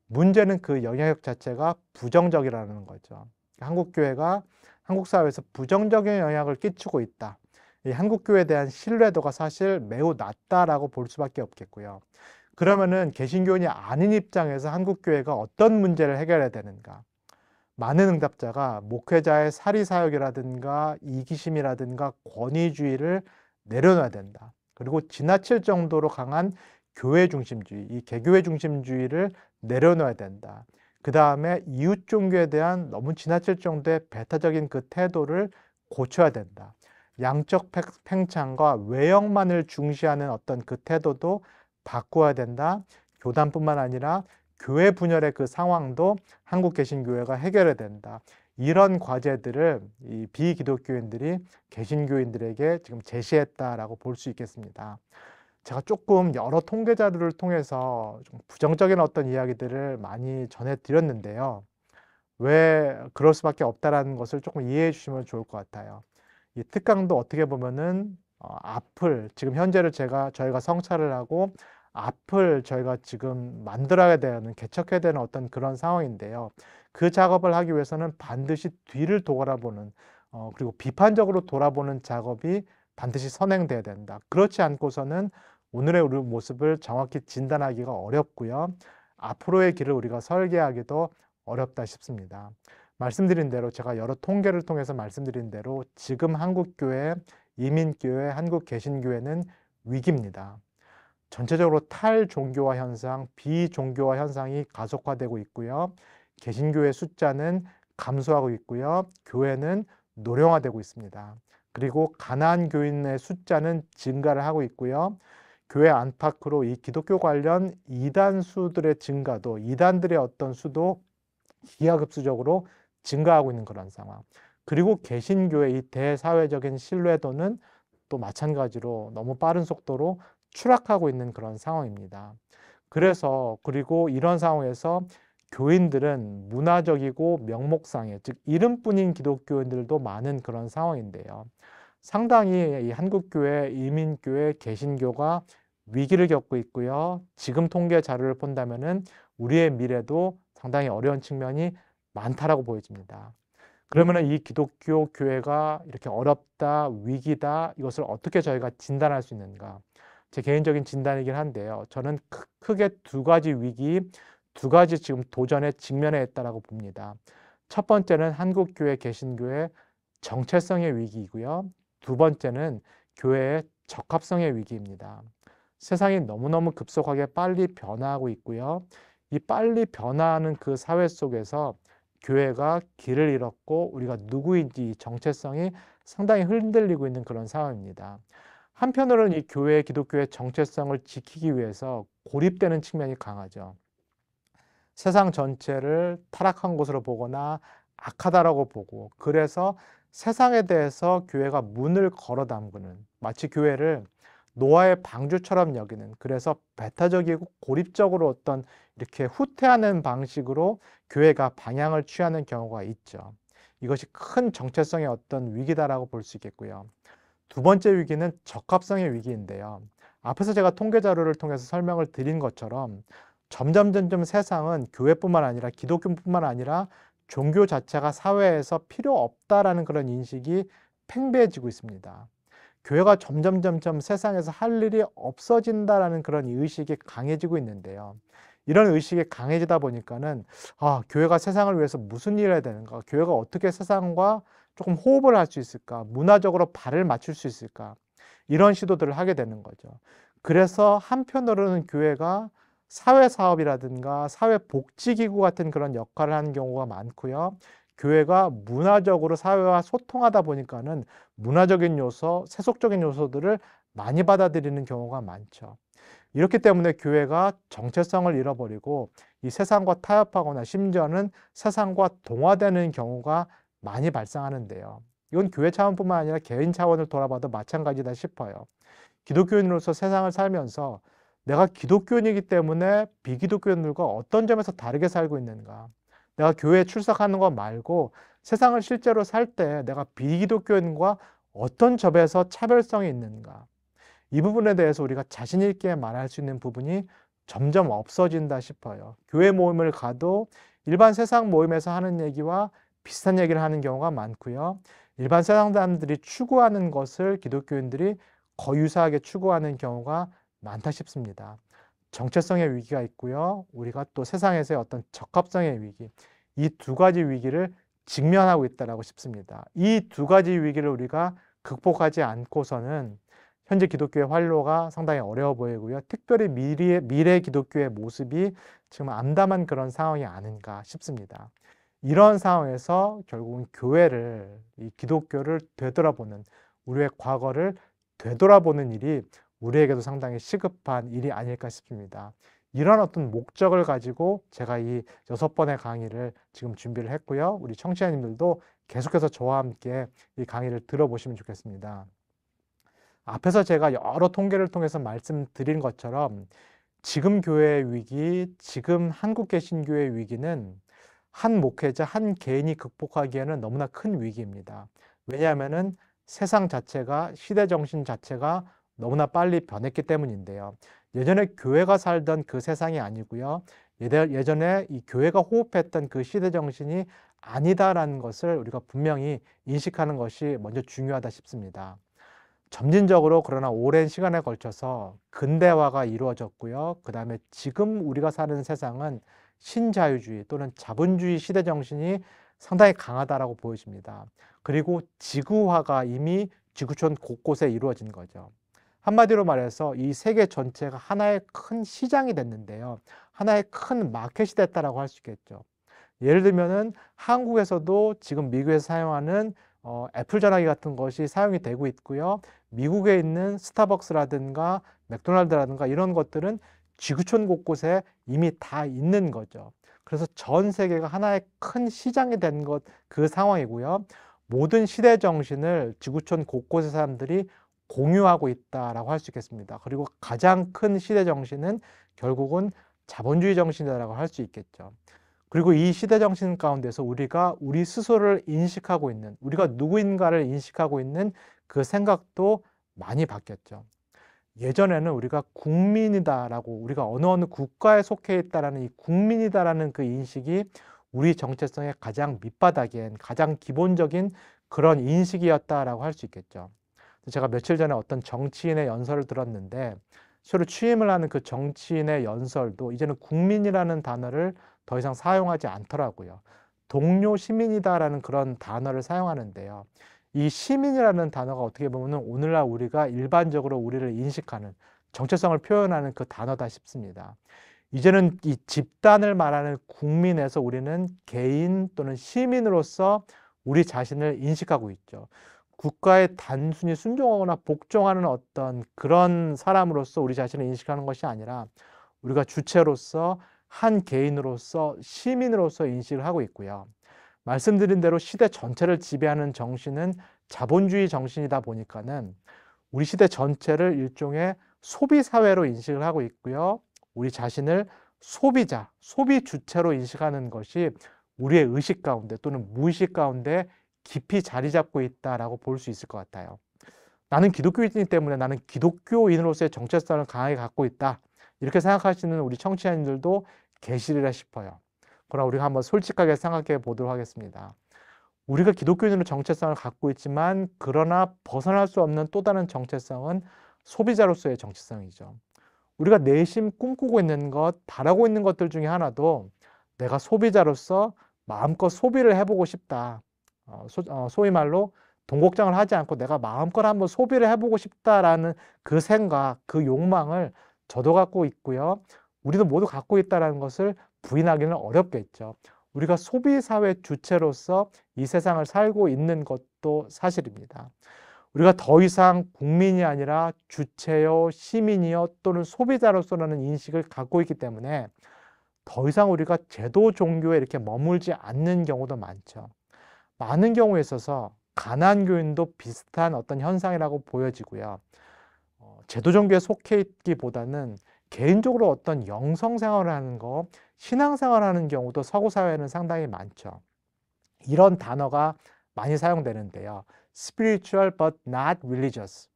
문제는 그 영향력 자체가 부정적이라는 거죠. 한국 교회가 한국 사회에서 부정적인 영향을 끼치고 있다. 이 한국 교회에 대한 신뢰도가 사실 매우 낮다라고 볼 수밖에 없겠고요. 그러면은 개신교인이 아닌 입장에서 한국 교회가 어떤 문제를 해결해야 되는가? 많은 응답자가 목회자의 사리사욕이라든가 이기심이라든가 권위주의를 내려놔야 된다. 그리고 지나칠 정도로 강한 교회 중심주의, 이 개교회 중심주의를 내려놔야 된다. 그 다음에 이웃 종교에 대한 너무 지나칠 정도의 배타적인 그 태도를 고쳐야 된다. 양적 팽창과 외형만을 중시하는 어떤 그 태도도 바꿔야 된다. 교단뿐만 아니라 교회 분열의 그 상황도 한국 개신교회가 해결해야 된다. 이런 과제들을 이 비기독교인들이 개신교인들에게 지금 제시했다라고 볼 수 있겠습니다. 제가 조금 여러 통계 자료를 통해서 좀 부정적인 어떤 이야기들을 많이 전해드렸는데요. 왜 그럴 수밖에 없다라는 것을 조금 이해해 주시면 좋을 것 같아요. 이 특강도 어떻게 보면은 앞을 지금 현재를 저희가 성찰을 하고 앞을 저희가 지금 만들어야 되는 개척해야 되는 어떤 그런 상황인데요. 그 작업을 하기 위해서는 반드시 뒤를 돌아보는 그리고 비판적으로 돌아보는 작업이 반드시 선행돼야 된다. 그렇지 않고서는 오늘의 우리 모습을 정확히 진단하기가 어렵고요. 앞으로의 길을 우리가 설계하기도 어렵다 싶습니다. 말씀드린 대로 제가 여러 통계를 통해서 말씀드린 대로 지금 한국교회, 이민교회, 한국개신교회는 위기입니다. 전체적으로 탈종교화 현상, 비종교화 현상이 가속화되고 있고요. 개신교회 숫자는 감소하고 있고요. 교회는 노령화되고 있습니다. 그리고 가난한 교인의 숫자는 증가를 하고 있고요. 교회 안팎으로 이 기독교 관련 이단 수들의 증가도, 이단들의 어떤 수도 기하급수적으로 증가하고 있는 그런 상황. 그리고 개신교의 이 대사회적인 신뢰도는 또 마찬가지로 너무 빠른 속도로 추락하고 있는 그런 상황입니다. 그리고 이런 상황에서 교인들은 문화적이고 명목상의, 즉 이름뿐인 기독교인들도 많은 그런 상황인데요. 상당히 이 한국교회, 이민교회, 개신교가 위기를 겪고 있고요. 지금 통계 자료를 본다면은 우리의 미래도 상당히 어려운 측면이 많다라고 보여집니다. 그러면은 이 기독교 교회가 이렇게 어렵다, 위기다, 이것을 어떻게 저희가 진단할 수 있는가? 제 개인적인 진단이긴 한데요. 저는 크게 두 가지 위기, 두 가지 지금 도전에 직면해 있다라고 봅니다. 첫 번째는 한국교회, 개신교의 정체성의 위기이고요. 두 번째는 교회의 적합성의 위기입니다. 세상이 너무너무 급속하게 빨리 변화하고 있고요. 이 빨리 변화하는 그 사회 속에서 교회가 길을 잃었고 우리가 누구인지 정체성이 상당히 흔들리고 있는 그런 상황입니다. 한편으로는 이 교회, 기독교의 정체성을 지키기 위해서 고립되는 측면이 강하죠. 세상 전체를 타락한 곳으로 보거나 악하다라고 보고 그래서 세상에 대해서 교회가 문을 걸어 담그는 마치 교회를 노아의 방주처럼 여기는 그래서 배타적이고 고립적으로 어떤 이렇게 후퇴하는 방식으로 교회가 방향을 취하는 경우가 있죠. 이것이 큰 정체성의 어떤 위기다라고 볼 수 있겠고요. 두 번째 위기는 적합성의 위기인데요. 앞에서 제가 통계 자료를 통해서 설명을 드린 것처럼 점점 세상은 교회뿐만 아니라 기독교뿐만 아니라 종교 자체가 사회에서 필요 없다라는 그런 인식이 팽배해지고 있습니다. 교회가 점점 세상에서 할 일이 없어진다라는 그런 의식이 강해지고 있는데요. 이런 의식이 강해지다 보니까는 교회가 세상을 위해서 무슨 일을 해야 되는가? 교회가 어떻게 세상과 조금 호흡을 할 수 있을까? 문화적으로 발을 맞출 수 있을까? 이런 시도들을 하게 되는 거죠. 그래서 한편으로는 교회가 사회사업이라든가 사회복지기구 같은 그런 역할을 하는 경우가 많고요. 교회가 문화적으로 사회와 소통하다 보니까는 문화적인 요소, 세속적인 요소들을 많이 받아들이는 경우가 많죠. 이렇기 때문에 교회가 정체성을 잃어버리고 이 세상과 타협하거나 심지어는 세상과 동화되는 경우가 많이 발생하는데요. 이건 교회 차원뿐만 아니라 개인 차원을 돌아봐도 마찬가지다 싶어요. 기독교인으로서 세상을 살면서 내가 기독교인이기 때문에 비기독교인들과 어떤 점에서 다르게 살고 있는가? 내가 교회에 출석하는 것 말고 세상을 실제로 살 때 내가 비기독교인과 어떤 점에서 차별성이 있는가? 이 부분에 대해서 우리가 자신 있게 말할 수 있는 부분이 점점 없어진다 싶어요. 교회 모임을 가도 일반 세상 모임에서 하는 얘기와 비슷한 얘기를 하는 경우가 많고요. 일반 세상 사람들이 추구하는 것을 기독교인들이 거의 유사하게 추구하는 경우가 많다 싶습니다. 정체성의 위기가 있고요. 우리가 또 세상에서의 어떤 적합성의 위기, 이 두 가지 위기를 직면하고 있다고 싶습니다. 이 두 가지 위기를 우리가 극복하지 않고서는 현재 기독교의 활로가 상당히 어려워 보이고요. 특별히 미래 기독교의 모습이 지금 암담한 그런 상황이 아닌가 싶습니다. 이런 상황에서 결국은 교회를, 이 기독교를 되돌아보는, 우리의 과거를 되돌아보는 일이 우리에게도 상당히 시급한 일이 아닐까 싶습니다. 이런 어떤 목적을 가지고 제가 이 6번의 강의를 지금 준비를 했고요. 우리 청취자님들도 계속해서 저와 함께 이 강의를 들어보시면 좋겠습니다. 앞에서 제가 여러 통계를 통해서 말씀드린 것처럼 지금 교회의 위기, 지금 한국 개신교의 위기는 한 목회자, 한 개인이 극복하기에는 너무나 큰 위기입니다. 왜냐하면은 세상 자체가, 시대 정신 자체가 너무나 빨리 변했기 때문인데요. 예전에 교회가 살던 그 세상이 아니고요. 예전에 이 교회가 호흡했던 그 시대 정신이 아니다라는 것을 우리가 분명히 인식하는 것이 먼저 중요하다 싶습니다. 점진적으로 그러나 오랜 시간에 걸쳐서 근대화가 이루어졌고요. 그 다음에 지금 우리가 사는 세상은 신자유주의 또는 자본주의 시대 정신이 상당히 강하다라고 보여집니다. 그리고 지구화가 이미 지구촌 곳곳에 이루어진 거죠. 한마디로 말해서 이 세계 전체가 하나의 큰 시장이 됐는데요. 하나의 큰 마켓이 됐다라고 할 수 있겠죠. 예를 들면은 한국에서도 지금 미국에서 사용하는 애플 전화기 같은 것이 사용이 되고 있고요. 미국에 있는 스타벅스라든가 맥도날드라든가 이런 것들은 지구촌 곳곳에 이미 다 있는 거죠. 그래서 전 세계가 하나의 큰 시장이 된 것, 그 상황이고요. 모든 시대 정신을 지구촌 곳곳의 사람들이 공유하고 있다라고 할 수 있겠습니다. 그리고 가장 큰 시대 정신은 결국은 자본주의 정신이라고 할 수 있겠죠. 그리고 이 시대 정신 가운데서 우리가 우리 스스로를 인식하고 있는, 우리가 누구인가를 인식하고 있는 그 생각도 많이 바뀌었죠. 예전에는 우리가 국민이다라고, 우리가 어느 국가에 속해 있다라는 이 국민이다라는 그 인식이 우리 정체성의 가장 밑바닥엔 가장 기본적인 그런 인식이었다라고 할 수 있겠죠. 제가 며칠 전에 어떤 정치인의 연설을 들었는데 새로 취임을 하는 그 정치인의 연설도 이제는 국민이라는 단어를 더 이상 사용하지 않더라고요. 동료 시민이다라는 그런 단어를 사용하는데요. 이 시민이라는 단어가 어떻게 보면 오늘날 우리가 일반적으로 우리를 인식하는 정체성을 표현하는 그 단어다 싶습니다. 이제는 이 집단을 말하는 국민에서 우리는 개인 또는 시민으로서 우리 자신을 인식하고 있죠. 국가에 단순히 순종하거나 복종하는 어떤 그런 사람으로서 우리 자신을 인식하는 것이 아니라 우리가 주체로서 한 개인으로서 시민으로서 인식을 하고 있고요. 말씀드린 대로 시대 전체를 지배하는 정신은 자본주의 정신이다 보니까는 우리 시대 전체를 일종의 소비 사회로 인식을 하고 있고요. 우리 자신을 소비자, 소비 주체로 인식하는 것이 우리의 의식 가운데 또는 무의식 가운데 깊이 자리 잡고 있다라고 볼 수 있을 것 같아요. 나는 기독교인이기 때문에 나는 기독교인으로서의 정체성을 강하게 갖고 있다. 이렇게 생각하시는 우리 청취자님들도 계시리라 싶어요. 그러나 우리가 한번 솔직하게 생각해 보도록 하겠습니다. 우리가 기독교인으로 정체성을 갖고 있지만 그러나 벗어날 수 없는 또 다른 정체성은 소비자로서의 정체성이죠. 우리가 내심 꿈꾸고 있는 것, 바라고 있는 것들 중에 하나도 내가 소비자로서 마음껏 소비를 해보고 싶다. 소위 말로 돈 걱정을 하지 않고 내가 마음껏 한번 소비를 해보고 싶다라는 그 생각, 그 욕망을 저도 갖고 있고요. 우리도 모두 갖고 있다는 것을 부인하기는 어렵겠죠. 우리가 소비사회 주체로서 이 세상을 살고 있는 것도 사실입니다. 우리가 더 이상 국민이 아니라 주체요, 시민이요, 또는 소비자로서라는 인식을 갖고 있기 때문에 더 이상 우리가 제도 종교에 이렇게 머물지 않는 경우도 많죠. 많은 경우에 있어서 가나안 교인도 비슷한 어떤 현상이라고 보여지고요. 제도 종교에 속해 있기보다는 개인적으로 어떤 영성 생활을 하는 거, 신앙 생활을 하는 경우도 서구 사회는 상당히 많죠. 이런 단어가 많이 사용되는데요. spiritual but not religious.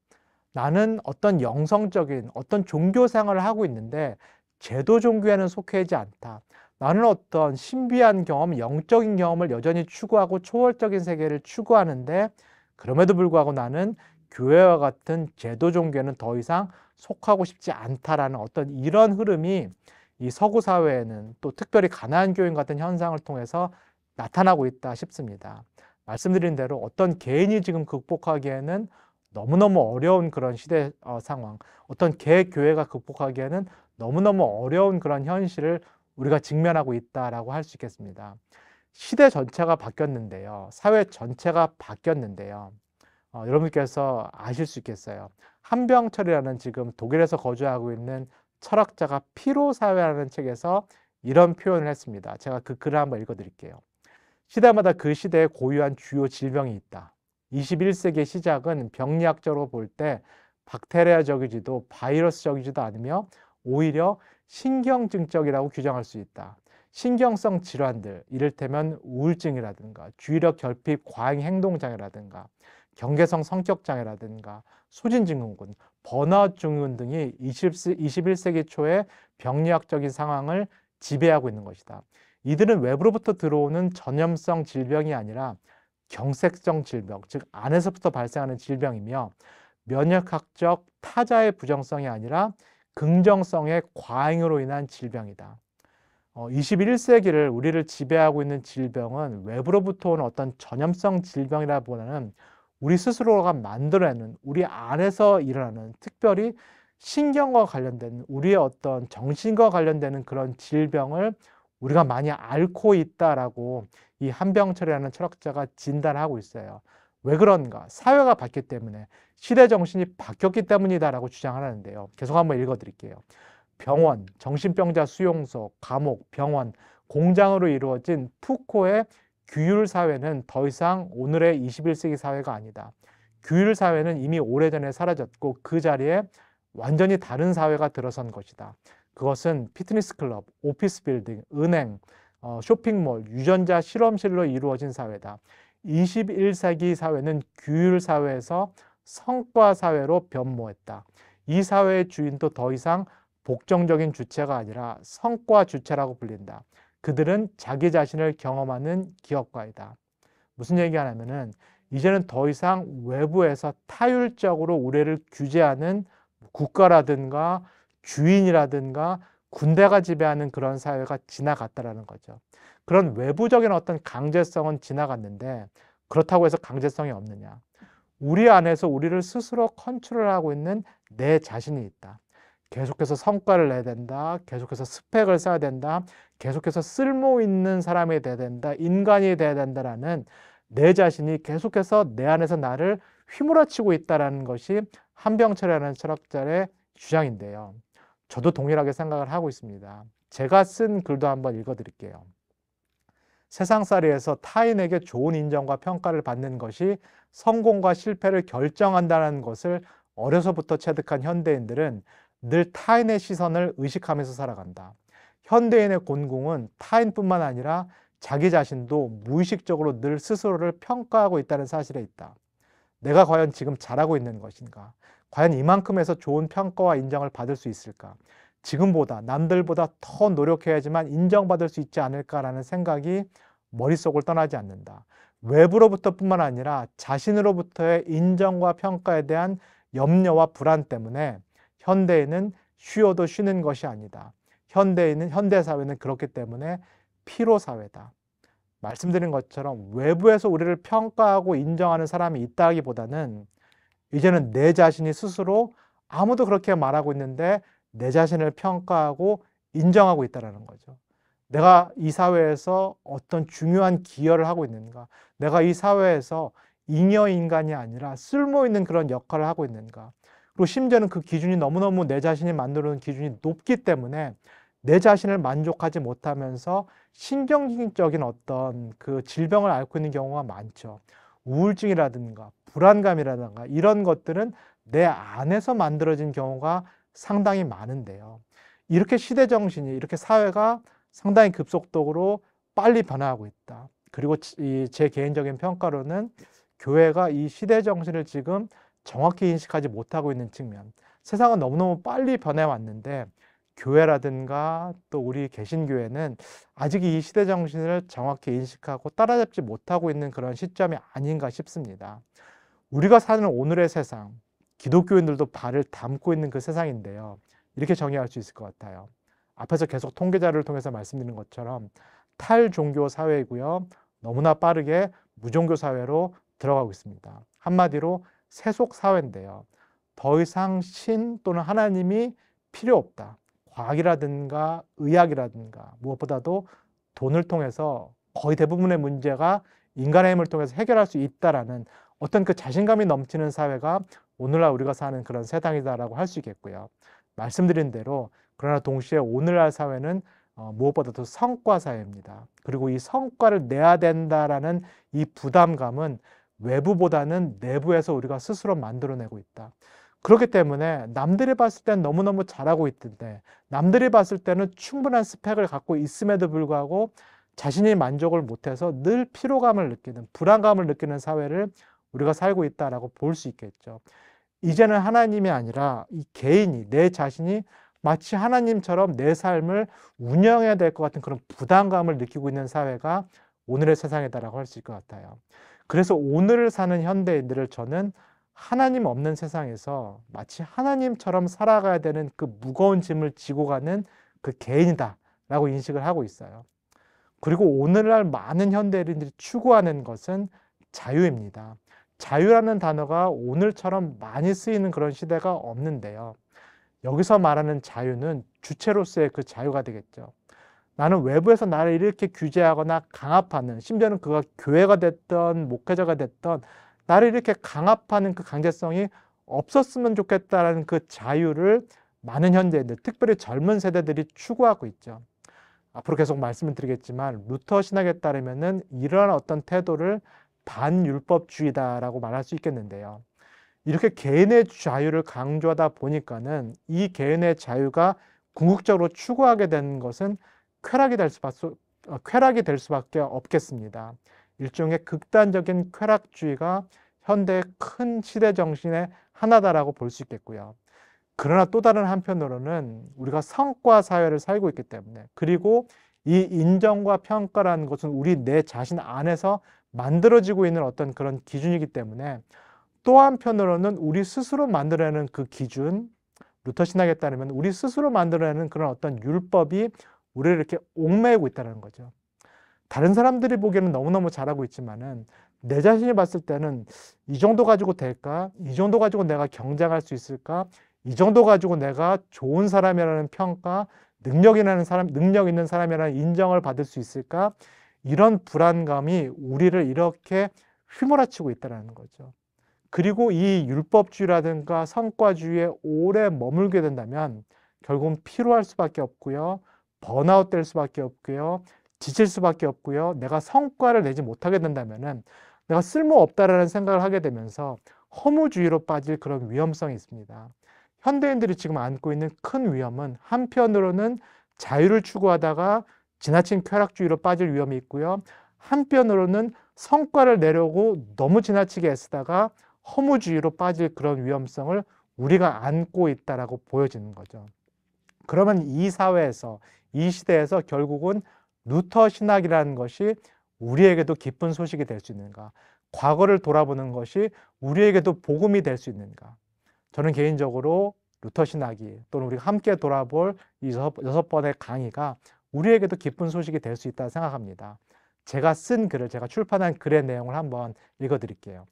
나는 어떤 영성적인 어떤 종교 생활을 하고 있는데 제도 종교에는 속해 있지 않다. 나는 어떤 신비한 경험, 영적인 경험을 여전히 추구하고 초월적인 세계를 추구하는데 그럼에도 불구하고 나는 교회와 같은 제도 종교에는 더 이상 속하고 싶지 않다라는 어떤 이런 흐름이 이 서구 사회에는 또 특별히 가나안 교인 같은 현상을 통해서 나타나고 있다 싶습니다. 말씀드린 대로 어떤 개인이 지금 극복하기에는 너무너무 어려운 그런 시대 상황, 어떤 개교회가 극복하기에는 너무너무 어려운 그런 현실을 우리가 직면하고 있다라고 할 수 있겠습니다. 시대 전체가 바뀌었는데요. 사회 전체가 바뀌었는데요. 여러분께서 아실 수 있겠어요. 한병철이라는 지금 독일에서 거주하고 있는 철학자가 피로사회라는 책에서 이런 표현을 했습니다. 제가 그 글을 한번 읽어드릴게요. 시대마다 그 시대에 고유한 주요 질병이 있다. 21세기의 시작은 병리학적으로 볼 때 박테리아적이지도 바이러스적이지도 않으며 오히려 신경증적이라고 규정할 수 있다. 신경성 질환들, 이를테면 우울증이라든가 주의력 결핍 과잉 행동장애라든가 경계성 성격장애라든가 소진증후군, 번아웃 증후군 등이 21세기 초에 병리학적인 상황을 지배하고 있는 것이다. 이들은 외부로부터 들어오는 전염성 질병이 아니라 경색성 질병, 즉 안에서부터 발생하는 질병이며 면역학적 타자의 부정성이 아니라 긍정성의 과잉으로 인한 질병이다. 21세기를 우리를 지배하고 있는 질병은 외부로부터 오는 어떤 전염성 질병이라보다는 우리 스스로가 만들어내는 우리 안에서 일어나는 특별히 신경과 관련된 우리의 어떤 정신과 관련되는 그런 질병을 우리가 많이 앓고 있다라고 이 한병철이라는 철학자가 진단하고 있어요. 왜 그런가? 사회가 바뀌기 때문에 시대 정신이 바뀌었기 때문이다라고 주장하는데요. 계속 한번 읽어드릴게요. 병원, 정신병자 수용소, 감옥, 병원, 공장으로 이루어진 푸코의 규율 사회는 더 이상 오늘의 21세기 사회가 아니다. 규율 사회는 이미 오래전에 사라졌고 그 자리에 완전히 다른 사회가 들어선 것이다. 그것은 피트니스 클럽, 오피스 빌딩, 은행, 쇼핑몰, 유전자 실험실로 이루어진 사회다. 21세기 사회는 규율 사회에서 성과 사회로 변모했다. 이 사회의 주인도 더 이상 복정적인 주체가 아니라 성과 주체라고 불린다. 그들은 자기 자신을 경험하는 기업가이다. 무슨 얘기하냐면은 이제는 더 이상 외부에서 타율적으로 우리를 규제하는 국가라든가 주인이라든가 군대가 지배하는 그런 사회가 지나갔다라는 거죠. 그런 외부적인 어떤 강제성은 지나갔는데 그렇다고 해서 강제성이 없느냐? 우리 안에서 우리를 스스로 컨트롤하고 있는 내 자신이 있다. 계속해서 성과를 내야 된다. 계속해서 스펙을 쌓아야 된다. 계속해서 쓸모 있는 사람이 돼야 된다. 인간이 돼야 된다라는 내 자신이 계속해서 내 안에서 나를 휘몰아치고 있다는 것이 한병철이라는 철학자의 주장인데요. 저도 동일하게 생각을 하고 있습니다. 제가 쓴 글도 한번 읽어드릴게요. 세상살이에서 타인에게 좋은 인정과 평가를 받는 것이 성공과 실패를 결정한다는 것을 어려서부터 체득한 현대인들은 늘 타인의 시선을 의식하면서 살아간다. 현대인의 곤궁은 타인뿐만 아니라 자기 자신도 무의식적으로 늘 스스로를 평가하고 있다는 사실에 있다. 내가 과연 지금 잘하고 있는 것인가? 과연 이만큼에서 좋은 평가와 인정을 받을 수 있을까? 지금보다 남들보다 더 노력해야지만 인정받을 수 있지 않을까라는 생각이 머릿속을 떠나지 않는다. 외부로부터 뿐만 아니라 자신으로부터의 인정과 평가에 대한 염려와 불안 때문에 현대인은 쉬어도 쉬는 것이 아니다. 현대사회는 그렇기 때문에 피로사회다. 말씀드린 것처럼 외부에서 우리를 평가하고 인정하는 사람이 있다기보다는 이제는 내 자신이 스스로 아무도 그렇게 말하고 있는데 내 자신을 평가하고 인정하고 있다는 거죠. 내가 이 사회에서 어떤 중요한 기여를 하고 있는가? 내가 이 사회에서 잉여 인간이 아니라 쓸모 있는 그런 역할을 하고 있는가? 그리고 심지어는 그 기준이 너무너무 내 자신이 만들어 놓은 기준이 높기 때문에 내 자신을 만족하지 못하면서 신경적인 어떤 그 질병을 앓고 있는 경우가 많죠. 우울증이라든가 불안감이라든가 이런 것들은 내 안에서 만들어진 경우가 상당히 많은데요. 이렇게 시대 정신이, 이렇게 사회가 상당히 급속도로 빨리 변화하고 있다. 그리고 제 개인적인 평가로는 교회가 이 시대 정신을 지금 정확히 인식하지 못하고 있는 측면. 세상은 너무너무 빨리 변해왔는데 교회라든가 또 우리 개신교회는 아직 이 시대 정신을 정확히 인식하고 따라잡지 못하고 있는 그런 시점이 아닌가 싶습니다. 우리가 사는 오늘의 세상, 기독교인들도 발을 담고 있는 그 세상인데요. 이렇게 정의할 수 있을 것 같아요. 앞에서 계속 통계 자료를 통해서 말씀드린 것처럼 탈종교 사회이고요. 너무나 빠르게 무종교 사회로 들어가고 있습니다. 한마디로 세속 사회인데요. 더 이상 신 또는 하나님이 필요 없다. 과학이라든가 의학이라든가 무엇보다도 돈을 통해서 거의 대부분의 문제가 인간의 힘을 통해서 해결할 수 있다라는 어떤 그 자신감이 넘치는 사회가 오늘날 우리가 사는 그런 세상이다라고 할 수 있겠고요. 말씀드린 대로 그러나 동시에 오늘날 사회는 무엇보다도 성과 사회입니다. 그리고 이 성과를 내야 된다라는 이 부담감은 외부보다는 내부에서 우리가 스스로 만들어내고 있다. 그렇기 때문에 남들이 봤을 땐 너무너무 잘하고 있던데 남들이 봤을 때는 충분한 스펙을 갖고 있음에도 불구하고 자신이 만족을 못해서 늘 피로감을 느끼는, 불안감을 느끼는 사회를 우리가 살고 있다라고 볼 수 있겠죠. 이제는 하나님이 아니라 이 개인이, 내 자신이 마치 하나님처럼 내 삶을 운영해야 될 것 같은 그런 부담감을 느끼고 있는 사회가 오늘의 세상이다라고 할 수 있을 것 같아요. 그래서 오늘을 사는 현대인들을 저는 하나님 없는 세상에서 마치 하나님처럼 살아가야 되는 그 무거운 짐을 지고 가는 그 개인이다라고 인식을 하고 있어요. 그리고 오늘날 많은 현대인들이 추구하는 것은 자유입니다. 자유라는 단어가 오늘처럼 많이 쓰이는 그런 시대가 없는데요. 여기서 말하는 자유는 주체로서의 그 자유가 되겠죠. 나는 외부에서 나를 이렇게 규제하거나 강압하는, 심지어는 그가 교회가 됐던 목회자가 됐던 나를 이렇게 강압하는 그 강제성이 없었으면 좋겠다라는 그 자유를 많은 현대인들, 특별히 젊은 세대들이 추구하고 있죠. 앞으로 계속 말씀을 드리겠지만 루터 신학에 따르면은 이러한 어떤 태도를 반율법주의다라고 말할 수 있겠는데요. 이렇게 개인의 자유를 강조하다 보니까는 이 개인의 자유가 궁극적으로 추구하게 되는 것은 쾌락이 될 수밖에 없겠습니다. 일종의 극단적인 쾌락주의가 현대의 큰 시대 정신의 하나다라고 볼 수 있겠고요. 그러나 또 다른 한편으로는 우리가 성과 사회를 살고 있기 때문에, 그리고 이 인정과 평가라는 것은 우리 내 자신 안에서 만들어지고 있는 어떤 그런 기준이기 때문에 또 한편으로는 우리 스스로 만들어내는 그 기준, 루터 신학에 따르면 우리 스스로 만들어내는 그런 어떤 율법이 우리를 이렇게 옥매이고 있다는 거죠. 다른 사람들이 보기에는 너무너무 잘하고 있지만은 내 자신이 봤을 때는 이 정도 가지고 될까? 이 정도 가지고 내가 경쟁할 수 있을까? 이 정도 가지고 내가 좋은 사람이라는 평가, 능력 있는 사람이라는 인정을 받을 수 있을까? 이런 불안감이 우리를 이렇게 휘몰아치고 있다는 거죠. 그리고 이 율법주의라든가 성과주의에 오래 머물게 된다면 결국은 피로할 수밖에 없고요. 번아웃 될 수밖에 없고요. 지칠 수밖에 없고요. 내가 성과를 내지 못하게 된다면은 내가 쓸모없다라는 생각을 하게 되면서 허무주의로 빠질 그런 위험성이 있습니다. 현대인들이 지금 안고 있는 큰 위험은 한편으로는 자유를 추구하다가 지나친 쾌락주의로 빠질 위험이 있고요. 한편으로는 성과를 내려고 너무 지나치게 애쓰다가 허무주의로 빠질 그런 위험성을 우리가 안고 있다라고 보여지는 거죠. 그러면 이 사회에서, 이 시대에서 결국은 루터 신학이라는 것이 우리에게도 기쁜 소식이 될 수 있는가? 과거를 돌아보는 것이 우리에게도 복음이 될 수 있는가? 저는 개인적으로 루터 신학이 또는 우리가 함께 돌아볼 이 6번의 강의가 우리에게도 기쁜 소식이 될 수 있다고 생각합니다. 제가 쓴 글을, 제가 출판한 글의 내용을 한번 읽어드릴게요.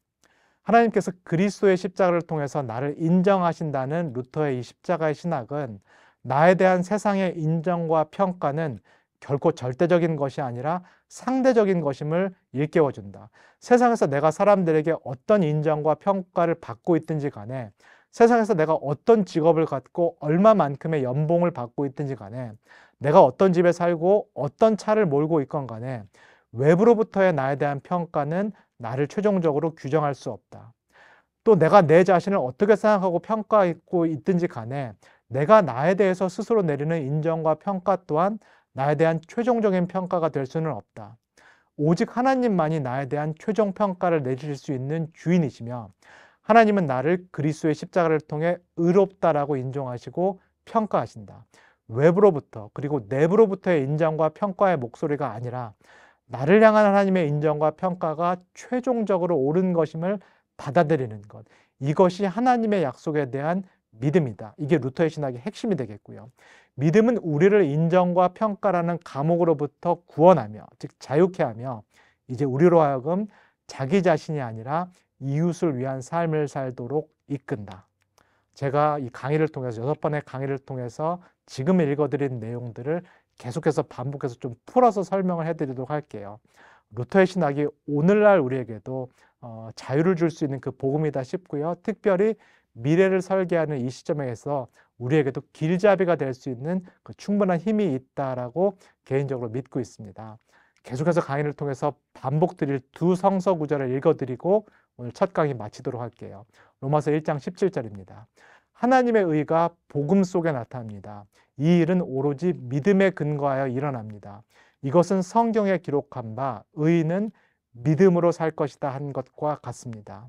하나님께서 그리스도의 십자가를 통해서 나를 인정하신다는 루터의 이 십자가의 신학은 나에 대한 세상의 인정과 평가는 결코 절대적인 것이 아니라 상대적인 것임을 일깨워준다. 세상에서 내가 사람들에게 어떤 인정과 평가를 받고 있든지 간에, 세상에서 내가 어떤 직업을 갖고 얼마만큼의 연봉을 받고 있든지 간에, 내가 어떤 집에 살고 어떤 차를 몰고 있건 간에 외부로부터의 나에 대한 평가는 나를 최종적으로 규정할 수 없다. 또 내가 내 자신을 어떻게 생각하고 평가하고 있든지 간에 내가 나에 대해서 스스로 내리는 인정과 평가 또한 나에 대한 최종적인 평가가 될 수는 없다. 오직 하나님만이 나에 대한 최종 평가를 내리실 수 있는 주인이시며, 하나님은 나를 그리스도의 십자가를 통해 의롭다라고 인정하시고 평가하신다. 외부로부터 그리고 내부로부터의 인정과 평가의 목소리가 아니라 나를 향한 하나님의 인정과 평가가 최종적으로 옳은 것임을 받아들이는 것. 이것이 하나님의 약속에 대한 믿음이다. 이게 루터의 신학의 핵심이 되겠고요. 믿음은 우리를 인정과 평가라는 감옥으로부터 구원하며, 즉 자유케 하며, 이제 우리로 하여금 자기 자신이 아니라 이웃을 위한 삶을 살도록 이끈다. 제가 이 강의를 통해서 6번의 강의를 통해서 지금 읽어드린 내용들을 계속해서 반복해서 좀 풀어서 설명을 해드리도록 할게요. 루터의 신학이 오늘날 우리에게도 자유를 줄 수 있는 그 복음이다 싶고요. 특별히 미래를 설계하는 이 시점에서 우리에게도 길잡이가 될 수 있는 그 충분한 힘이 있다라고 개인적으로 믿고 있습니다. 계속해서 강의를 통해서 반복드릴 두 성서 구절을 읽어드리고 오늘 첫 강의 마치도록 할게요. 로마서 1장 17절입니다. 하나님의 의가 복음 속에 나타납니다. 이 일은 오로지 믿음에 근거하여 일어납니다. 이것은 성경에 기록한 바 의인은 믿음으로 살 것이다 한 것과 같습니다.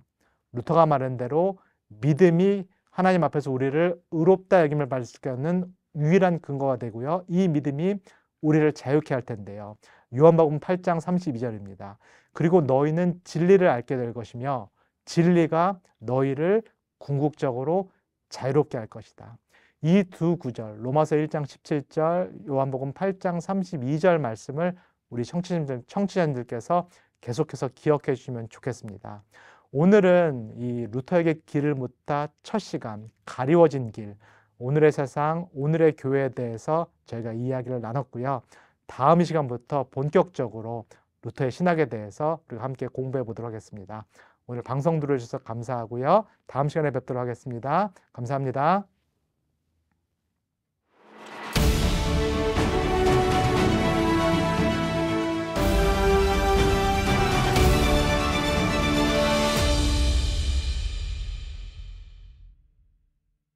루터가 말한 대로 믿음이 하나님 앞에서 우리를 의롭다 여김을 받을 수 있는 유일한 근거가 되고요. 이 믿음이 우리를 자유케 할 텐데요. 요한복음 8장 32절입니다. 그리고 너희는 진리를 알게 될 것이며 진리가 너희를 궁극적으로 자유롭게 할 것이다. 이 두 구절, 로마서 1장 17절, 요한복음 8장 32절 말씀을 우리 청취자님들께서 계속해서 기억해 주시면 좋겠습니다. 오늘은 이 루터에게 길을 묻다 첫 시간, 가리워진 길, 오늘의 세상, 오늘의 교회에 대해서 저희가 이야기를 나눴고요. 다음 시간부터 본격적으로 루터의 신학에 대해서 우리가 함께 공부해 보도록 하겠습니다. 오늘 방송 들어주셔서 감사하고요. 다음 시간에 뵙도록 하겠습니다. 감사합니다.